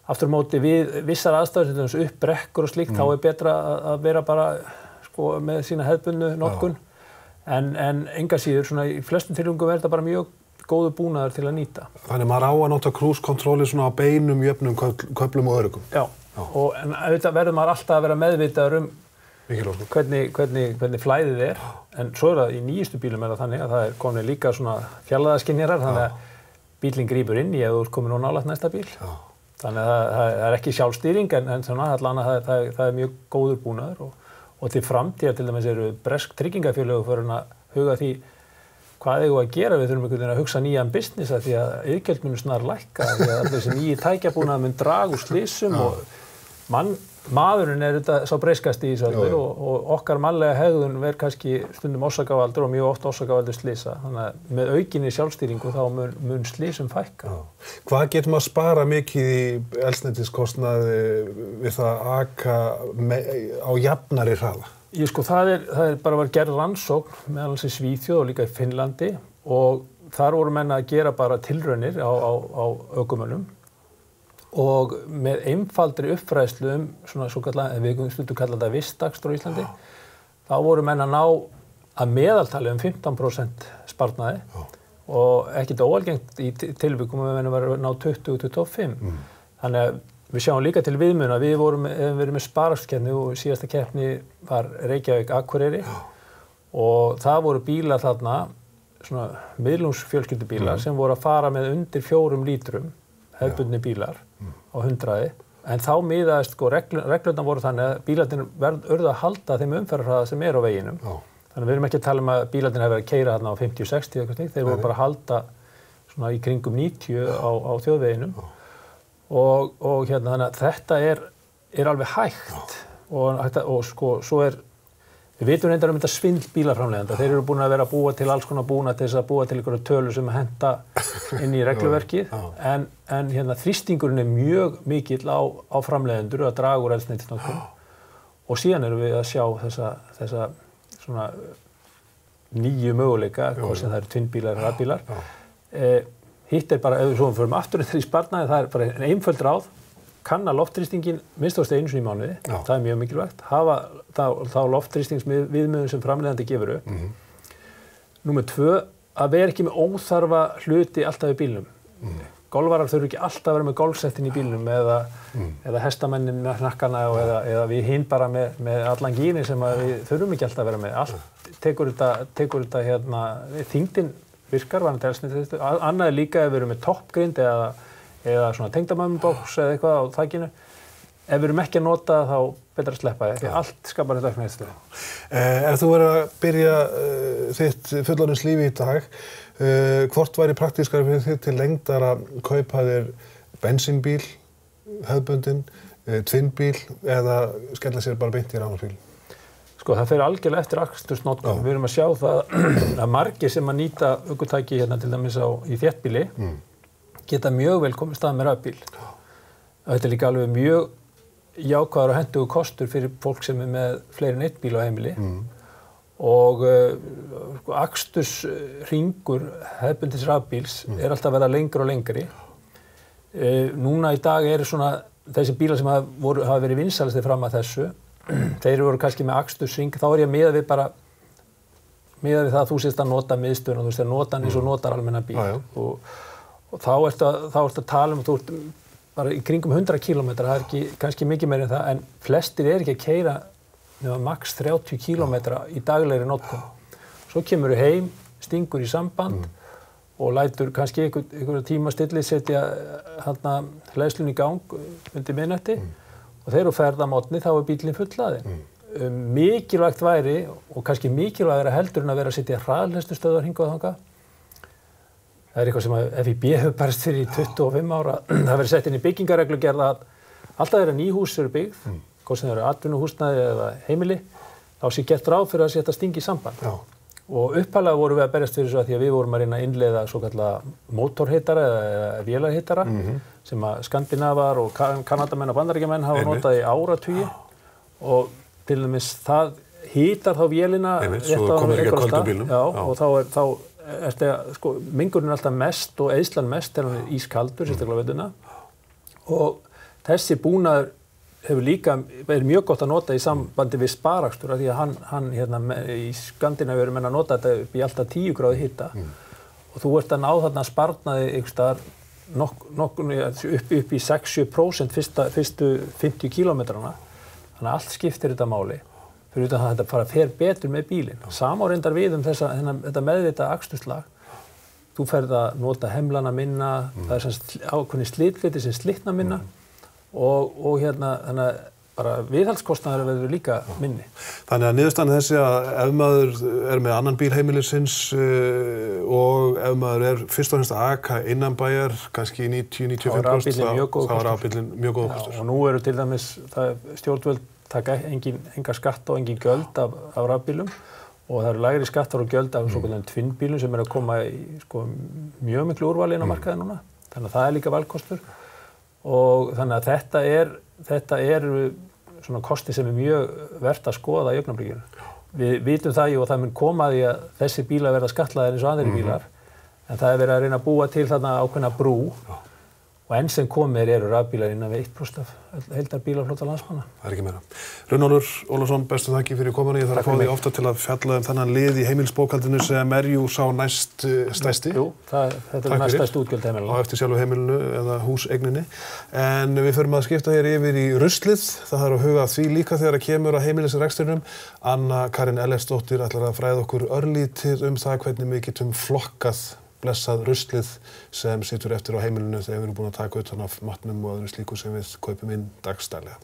Aftur á móti við vissar aðstæður, til dæmis upp brekkur og slíkt, þá er betra að vera bara með sína hefðbundnu notkun. En enga síður, svona í flestum tilfellum er þetta bara mjög góður búnaður til að nýta. Þannig maður á að nota cruise control svona á beinum, jöfnum, köflum og öryggum. Já. En auðvitað verður maður alltaf að vera meðvitaður hvernig flæðið er. En svo það í nýjustu bílum það þannig að það komin líka svona fjarlægðaskynjarar, þannig að bílinn grípur inn í ef þú ert komin nálægt næsta bíl. Þannig að það er ekki sjálfstýring en svona allan að það er mjög góður búnaður Og til framtíðar til dæmis eru bresk tryggingafélög fyrir að huga því hvað eigum við að gera, við þurfum einhvern veginn að hugsa nýjan business að því að iðgjöld munu snar lækka, því að allir þessi nýji tækjabúnaður mun draga úr slysum og maðurinn þetta sá breiskasti í þessu öllu og okkar mannlega hegðun verður kannski stundum orsakavaldur og mjög oft orsakavaldur slysa. Þannig að með aukinni sjálfstýringu þá mun slysum fækka. Hvað getur maður að spara mikið í eldsneytiskostnaði við það að aka á jafnari hraða? Það er bara var gerð rannsókn meðal annars í Svíþjóð og líka í Finnlandi og þar voru menn að gera bara tilraunir á ökumönnum og með einfaldri uppfræðslu við stundum kalla þetta vistakstur á Íslandi, þá voru menn að ná að meðaltali 15% sparnaði og ekkert óalgengt í tilvikum að menn var að ná 20-25. Þannig að við sjáum líka til viðmuna, við hefum verið með sparakskeppni og síðasta keppni var Reykjavík Akureyri og það voru bílar þarna, svona miðlungsfjölskyldubílar sem voru að fara með undir 4 lítrum, hefðbundni bílar á 100, en þá miðaðist reglurnar voru þannig að bílarnir urðu að halda þeim umferðarhraða sem er á veginum. Þannig að við erum ekki að tala að bílarnir hafi verið að keyra þarna á 50-60 eitthvað slíkt, þeir voru bara að halda svona í kringum 90 á þjóðveginum. Og þannig að þetta er alveg hægt og svo við vitum reyndar þetta svindl bílaframleiðenda. Þeir eru búin að vera að búa til alls konar búnað til þess að búa til einhverja tölur sem henta inn í regluverkið. En þrýstingurinn er mjög mikill á framleiðendur að draga úr eldsneytisnotkun. Og síðan erum við að sjá þessa svona nýju möguleika, hvort sem það eru tvinnbílar eða rafbílar. Hitt er bara, ef við svo förum aftur í sparnaði, það er bara ein einföld ráð. Kanna loftþrýstinginn minnst einu sinni í mánuði, það er mjög mikilvægt. Hafa þá loftþrýstingsviðmiðun sem framleiðandi gefur upp. Númer 2, að vera ekki með óþarfa hluti alltaf í bílnum. Golfarar þurfa ekki alltaf að vera með golfsettin í bílnum eða hestamennin með hnakkana eða við hinn bara með allan gíni sem við þurfum ekki alltaf að vera með. Allt tekur þetta þyngdin virkar varðandi eldsneyti. Annað er líka ef við erum með toppgrind eða svona tengdamömmubox eða eitthvað á þakinu. Ef við erum ekki að nota þá betra að sleppa því allt skapar þetta auknæðslu. Ef þú verður að byrja þitt fullorðins líf í dag, hvort væri praktískara fyrir þig til lengdar að kaupa þér bensínbíl, hefðbundinn, tvinnbíl eða skella sér bara beint í rafmagnsbíl? Það fer algjörlega eftir akstursnotkun. Við erum að sjá það að margir sem að nýta ökutæki til dæmis í þéttbýli geta mjög vel komið stað með rafbíl. Þetta er líka alveg mjög jákvæður og hentugur kostur fyrir fólk sem er með fleiri en einn bíl á heimili. Og akstursringur hefðbundins rafbíls er alltaf að verða lengri og lengri. Núna í dag eru svona þessi bílar sem hafa verið vinsælastir fram að þessu. Þeir voru kannski með akstursring, þá er ég miðað við það að þú sést að nota miðstöðuna, þú sést að nota hann eins og notar almenna bíl. Og þá ertu að tala þú ert bara í kringum 100 km, það er ekki kannski mikið meira en það, en flestir ekki að keyra nema max 30 km í daglegri notkun. Svo kemur þú heim, stingur í samband og lætur kannski einhverja tíma stillið setja hleðslun í gang undir miðnætti og þegar þú ferð að mótni þá er bílinn fullhlaðinn. Mikilvægt væri og kannski mikilvægara heldur en að vera að setja hraðhleðslustöðvar hingað og þangað. Það er eitthvað sem FIB hefur barist fyrir í 25 ára. Það verið sett inn í byggingarreglugerð að alltaf þegar ný hús eru byggð, hvort sem það eru atvinnuhúsnæði eða heimili, þá sé gert ráð fyrir að setja sting í samband. Og upphaflega vorum við að berjast fyrir svo að því að við vorum að reyna að innleiða svokallaða mótorheitara eða vélarheitara sem að Skandinavar og Kanadamenn og Bandaríkjamenn hafa notað í áratugi og til dæmis það hítar þá vélina svo komið ekki að köldu bílum. Og þá mengurinn er alltaf mest og eyðslan mest þegar hann er ískaldur, sérstaklega veturna. Og þessi búnaður hefur líka verið mjög gott að nota í sambandi við sparakstur af því að hann í Skandinavíu eru menn að nota þetta upp í alltaf 10 gráðu hita. Og þú ert að ná þarna sparnaði einhvers staðar upp í 6-7% fyrstu 50 kílómetrana. Þannig að allt skiptir þetta máli. Fyrir utan að þetta fer betur með bílinn. Sama á reyndar við þetta meðvitaða aksturslag. Þú ferð að nota hemlana minna, það er ákveðnir slitfleti sem slitna minna og þannig að bara viðhaldskostnaður verður líka minni. Þannig að niðurstaðan þessi að ef maður er með annan bíl heimilisins og ef maður er fyrst og fremst að aka innan bæjar, kannski 90-95%, þá er rafbíllinn mjög góð kostur. Og nú eru til dæmis stjórnvöld taka enga skatta og engin gjöld af rafbílum og það eru lægri skattar og gjöld af svokallaðum tvinnbílum sem að koma í mjög miklu úrvali inn á markaði núna. Þannig að það er líka valkostur og þannig að þetta er svona kosti sem mjög vert að skoða í augnablikinu. Við vitum það og það mun koma því að þessi bílar verða skattlagðir eins og aðrir bílar en það er verið að reyna að búa til þarna ákveðna brú og enn sem komið eru rafbílar innan við 1% af heildarbílaflota landsmanna. Það er ekki meira. Runólfur Ólafsson, bestu þakki fyrir komuna. Ég þarf að fá því ofta til að fjalla þennan lið í heimilisbókhaldinu sem jú sá næst stærsti. Jú, þetta er næst stærsti útgjöld heimilinu. Á eftir sjálfu heimilinu eða húseigninni. En við förum að skipta hér yfir í ruslið. Það þarf að huga því líka þegar að kemur að heimilisrekstrinum. Anna Karin Ellersdóttir ætlar að fræða okkur örlítið það hvernig við getum flokkað blessað ruslið sem situr eftir á heimilinu þegar við erum búin að taka utan af matnum og öðru slíku sem við kaupum inn dagsdaglega.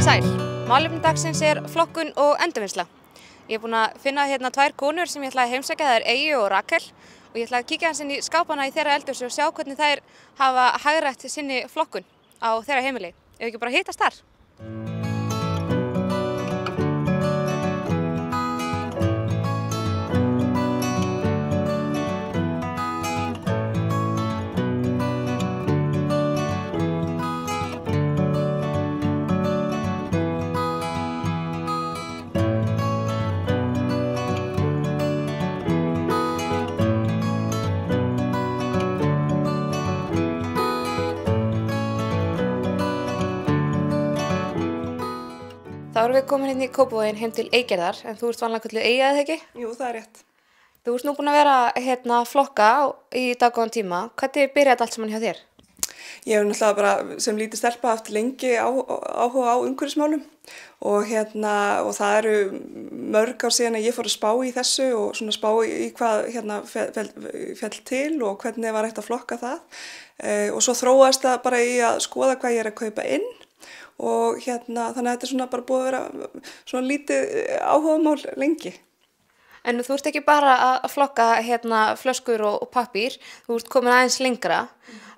Sæl, málefni dagsins er flokkun og endurvinnsla. Ég er búin að finna hérna 2 konur sem ég ætla að heimsækja, það er Eyju og Rakel. Og ég ætla að kíkja hans inn í skápana í þeirra eldhúsi og sjá hvernig þær hafa hagrætt sinni flokkun á þeirra heimili. Ef ekki bara hittast þar. Þá erum við komin inn í Kópavoginn heim til Eygerðar, en þú ert vanlega kölluð Eyja eða ekki? Jú, það er rétt. Þú ert nú búin að vera flokka í daggóðan tíma. Hvernig byrjaði þetta allt saman hjá þér? Ég hef náttúrulega bara sem lítið stelpa haft lengi áhuga á umhverfismálum og það eru mörg ár síðan að ég fór að spá í þessu og svona spá í hvað féll til og hvernig var hægt að flokka það og svo þróaðist það bara í að skoða hvað ég er að kaupa inn. Og þannig að þetta er svona bara búið að vera svona lítið áhugamál lengi. En þú ert ekki bara að flokka flöskur og pappír, þú ert komin aðeins lengra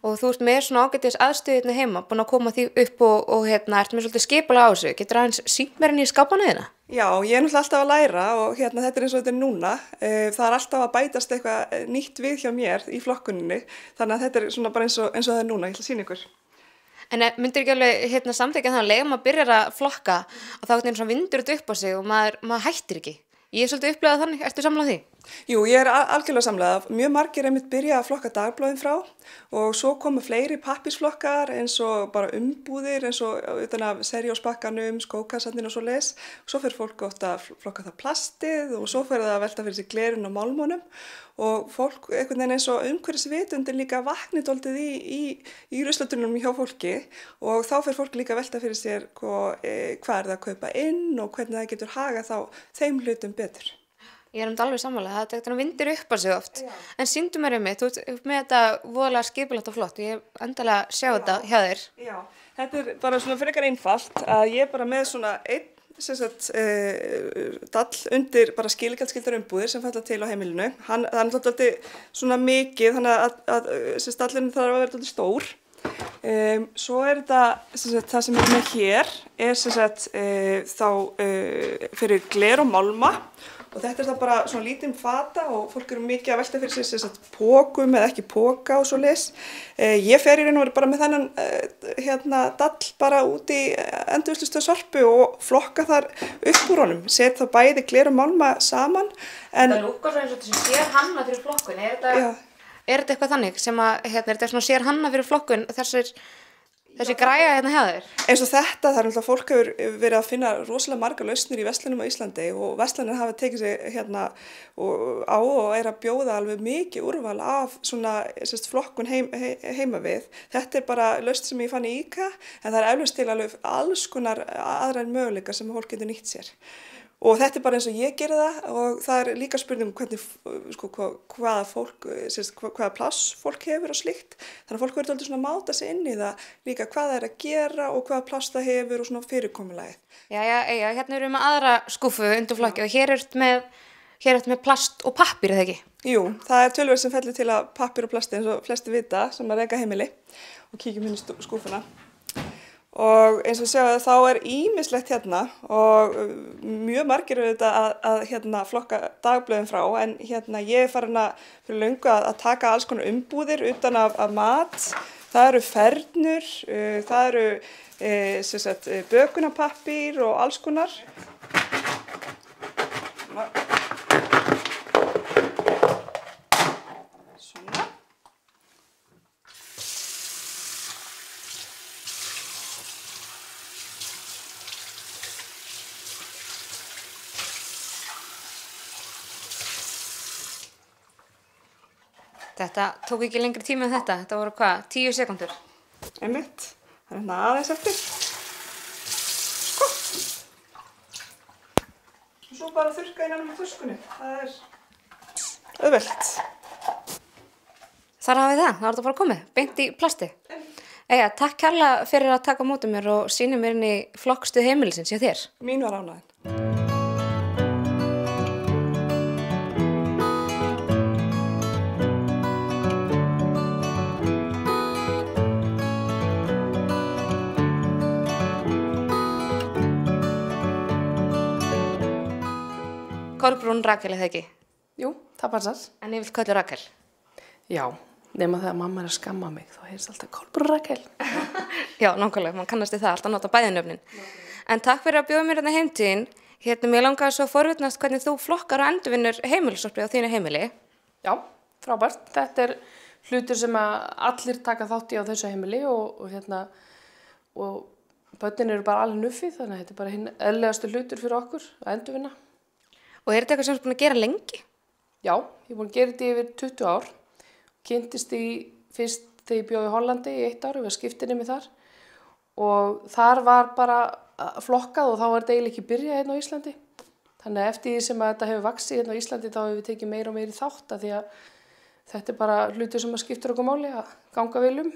og þú ert með svona ágætis aðstöðu heima, búin að koma því upp og ert með svolítið skipulega á þessu. Getur aðeins sýnt mér inn í skápana þína? Já, ég er náttúrulega alltaf að læra og þetta er eins og þetta er núna. Það er alltaf að bætast eitthvað nýtt við hjá mér í flokkuninni, þannig að þetta er svona bara eins og það er núna, ég ætla að sýna ykkur. En myndir ekki alveg samþykkja það að leið maður byrjar að flokka og þá er svona vindur þetta upp á sig og maður hættir ekki. Ég er svolítið upplegað þannig, ertu samlað því? Jú, ég er algjörlega samlað. Mjög margir einmitt byrja að flokka dagblöðin frá og svo komu fleiri pappírsflokkar eins og bara umbúðir eins og utan af serióspakkanum, skókassarnir og svo leis. Svo fer fólk oft að flokka það plastið og svo fer það að velta fyrir sig glerun og málmónum og fólk einhvern veginn eins og umhverfisvitundin líka vakni dálítið í ruslatunum hjá fólki og þá fer fólk líka að velta fyrir sér hvað er það að kaupa inn og hvernig það getur haga þá þeim hlutum betur. Ég er alveg sammála, þetta vindur upp á sig oft. Já. En sýndu mér þú ert með þetta voðalega skipulagt og flott og ég hef endilega sjá þetta hjá þér. Já, þetta er bara svona frekar einfalt að ég er bara með svona einn dall undir bara skilgjaldskyldar umbúðir sem falla til á heimilinu. Það er náttúrulega svona mikið, þannig að dallurinn þarf að vera náttúrulega stór. Svo er þetta, það sem er með hér er þá fyrir gler og málma og þetta er það bara svona lítinn fata og fólk eru mikið að velta fyrir sér pókum eða ekki póka og svo leis. Ég fer í raun og veru bara með þennan dall bara út í endurvinnslustöð Sorpu og flokka þar upp úr honum. Set það bæði gler og málma saman. Það lúkkar svo eins og þessi sér hanna fyrir flokkun. Er þetta eitthvað þannig sem að er þetta svona sér hanna fyrir flokkun þessi græja hjá þér? Eins og þetta, það er náttúrulega fólk hefur verið að finna rosalega margar lausnir í verslunum á Íslandi og verslanir hafa tekið sig á og er að bjóða alveg mikið úrval af svona flokkun heima við. Þetta er bara lausn sem ég fann í ICA en það er eflaust til alveg alls konar aðrar möguleikar sem fólk getur nýtt sér. Og þetta bara eins og ég geri það og það líka spurning hvernig, sko, hvaða fólk, hvaða pláss fólk hefur og slíkt. Þannig að fólk verður alltaf svona að máta sig inn í það líka hvað það að gera og hvaða pláss það hefur og svona fyrirkomulagið. Jæja, hérna erum við með aðra skúffu undir flokki og hér ertu með plast og pappír, eða ekki? Jú, það töluvert sem fellur til að pappír og plasti eins og flesti vita sem að reka heimili og kíkjum inn í skúffuna. Og eins og sjáum þá ýmislegt hérna og mjög margir að flokka dagblöðin frá en ég farin fyrir löngu að taka alls konar umbúðir utan af mat. Það eru fernur, það eru bökunarpappír og alls konar. Svona. Þetta tók ekki lengri tíma en þetta voru hvað, 10 sekúndur? Einmitt, það aðeins eftir. Sko. Og svo bara þurrka innan með tuskunni, það auðvelt. Þar hafið það var þetta bara komið, beint í plasti. Eyja, takk kærlega fyrir að taka á móti mér og sýna mér inn í flokkstuð heimilisins hjá þér. Mín var ánægðin. Kolbrún Rakel, eða ekki? Jú, það passar. En ég vil kalla Rakel. Já, nema þegar mamma að skamma mig, þá heyrst alltaf Kolbrún Rakel. Já, nákvæmlega, mann kannast í það, alltaf nota bæðinöfnin. En takk fyrir að bjóða mér hérna heimtíðin. Mér langaði svo að forvitnast hvernig þú flokkar og endurvinnur heimilissorpið á þínu heimili. Já, frábært. Þetta hlutur sem að allir taka þátt í á þessu heimili og börnin eru bara alveg nuffið, þannig að þetta bara hinn eðlilegastu hlutur fyrir okkur að endurvinna. Og þetta eitthvað sem þú ert búin að gera lengi? Já, ég er búin að gera þetta yfir 20 ár. Kynntist fyrst þegar ég bjó í Hollandi í 1 ár, við skiptinni mig þar. Og þar var bara flokkað og þá var þetta eiginlega ekki byrjað hérna á Íslandi. Þannig að eftir því sem að þetta hefur vaxið hérna á Íslandi þá hefur við tekið meira og meira í þátt af því að þetta bara hlutur sem að skiptir okkur máli að ganga vel um.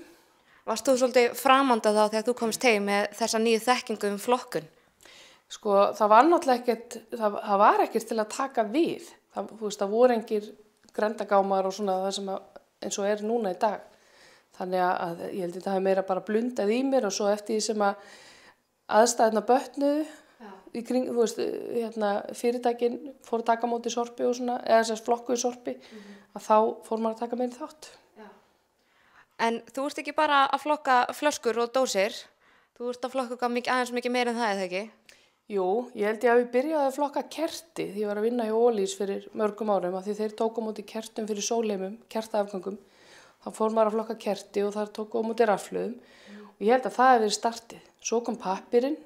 Varst þú svolítið framanda þá þegar þú komst heim með þessa nýju þekkingu flokkun? Sko, það var náttúrulega ekkert, það var ekkert til að taka við. Það voru engir grendagámar og svona það sem eins og núna í dag. Þannig að ég held að þetta hafi meira bara blundað í mér og svo eftir því sem að aðstæðna bötnuðu í kring, fyrirtækin fór að taka móti sorpi og svona, eða þess að flokkuðu sorpi, að þá fór maður að taka meira þátt. Já. En þú ert ekki bara að flokka flöskur og dósir, þú ert að flokka aðeins mikið meira en það, eða ekki? Jú, ég held ég að við byrjaði að flokka kerti því ég var að vinna hjá Ólís fyrir mörgum árum af því þeir tóku á móti kertum fyrir sólheimum, kertaafgöngum. Þá fór maður að flokka kerti og þar tóku á móti rafhlöðum og ég held að það hefði verið startið. Svo kom pappírinn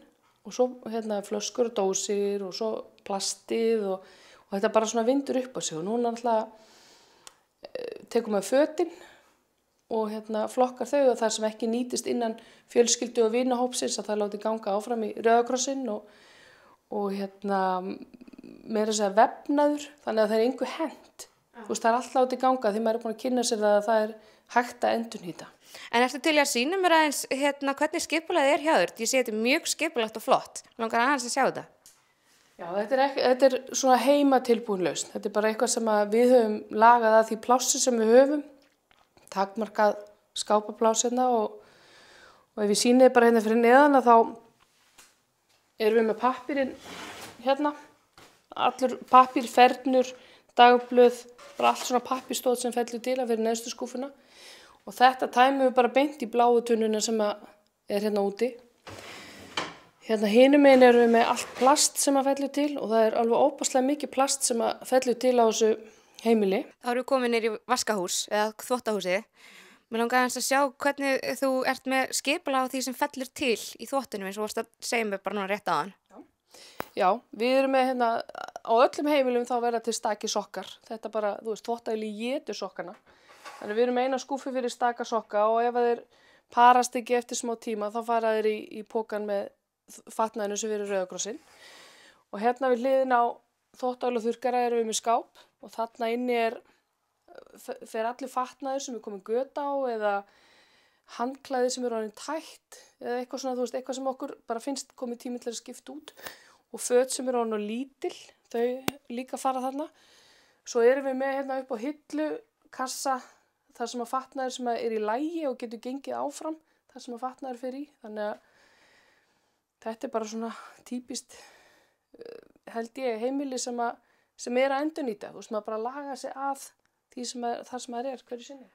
og svo flöskur og dósir og svo plastið og þetta bara svona vindur upp á sig og núna alltaf tekum við fötin og flokkar þau og það sem ekki nýtist innan fjölskyldu og vinahópsins að það láti ganga áfram í Rauða krossinn og meira að segja vefnaður, þannig að það engu hent. Það alltaf láti ganga því maður búin að kynna sér að það hægt að endurnýta. En ertu til að sýna mér aðeins hvernig skipulagið hjá þér? Ég sé þetta mjög skipulagt og flott. Langar aðeins að sjá þetta? Já, þetta svona heimatilbúin lausn. Þetta bara eitthvað sem við höfum lagað að því plássi sem við höfum. Takmarkað skápapláss og ef ég sýni bara fyrir neðan þá erum við með pappírinn allur pappír, fernur, dagblöð, bara allt svona pappírstóð sem fellur til að fyrir neðstu skúfuna og þetta tæmum við bara beint í bláu tunnuna sem úti. Hinum megin erum við með allt plast sem fellur til og það alveg óbáslega mikið plast sem fellur til á þessu heimili. Þá erum við komin niður í vaskahús eða þvottahúsi. Mér langar aðeins að sjá hvernig þú ert með skipulag á því sem fellur til í þvottunum eins og varst að segja mér bara núna rétt áðan. Já, við erum með á öllum heimilum þá verða til staki sokkar. Þetta bara, þvottavél étur sokkana. Þannig við erum með eina skúffu fyrir staka sokka og ef þeir parast ekki eftir smá tíma þá fara þeir í pokan með fatnaðinu sem við erum Rauða krossinn. Og hérna við hliðin á þvottavél og þurrkara erum við með skáp og þarna inni fer allir fatnaður sem komin göt á eða handklæði sem orðin tætt eða eitthvað svona, þú veist, eitthvað sem okkur bara finnst komið tími til að skipta út og föt sem orðin lítil, þau líka fara þarna. Svo erum við með hérna upp á hillu kassa þar sem að fatnaður sem í lagi og getur gengið áfram þar sem að fatnaður fer í. Þannig að þetta bara svona típist, held ég, heimili sem að endurnýta. Þú veist, maður bara laga sig að því þar sem maður hverju sinni.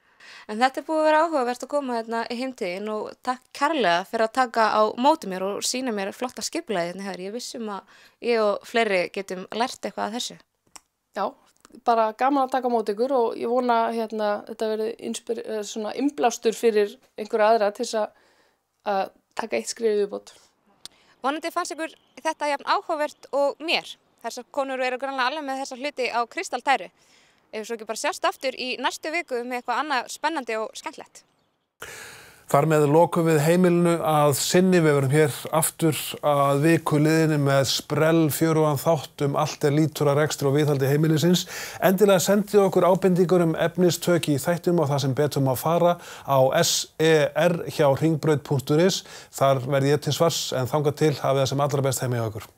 En þetta búið að vera áhugavert að koma hérna í heimtíðin og takk kærlega fyrir að taka á móti mér og sýna mér flotta skipulagið hérna hér. Ég vissum að ég og fleiri getum lært eitthvað af þessu. Já, bara gaman að taka á móti ykkur og ég vona hérna þetta verði svona innblástur fyrir einhverja aðra til þess að taka eitt skref viðbót. Vonandi fannst ykkur þetta jafn áhugavert og mér. Þessar konur eru grannlega alveg með þessa hluti á kristaltæru. Ef svo ekki bara sjást aftur í næstu viku með eitthvað annað spennandi og skemmtilegt. Þar með lokum við heimilinu að sinni. Við verum hér aftur að viku liðinni með sprellfjörugan þátt allt lítur að rekstri og viðhaldi heimilisins. Endilega sendið okkur ábendingur efnistök í þættum og það sem betur má fara á ser@hringbraut.is. Þar verð ég til svars en þangað til hafið það sem allra best heima hjá okkur.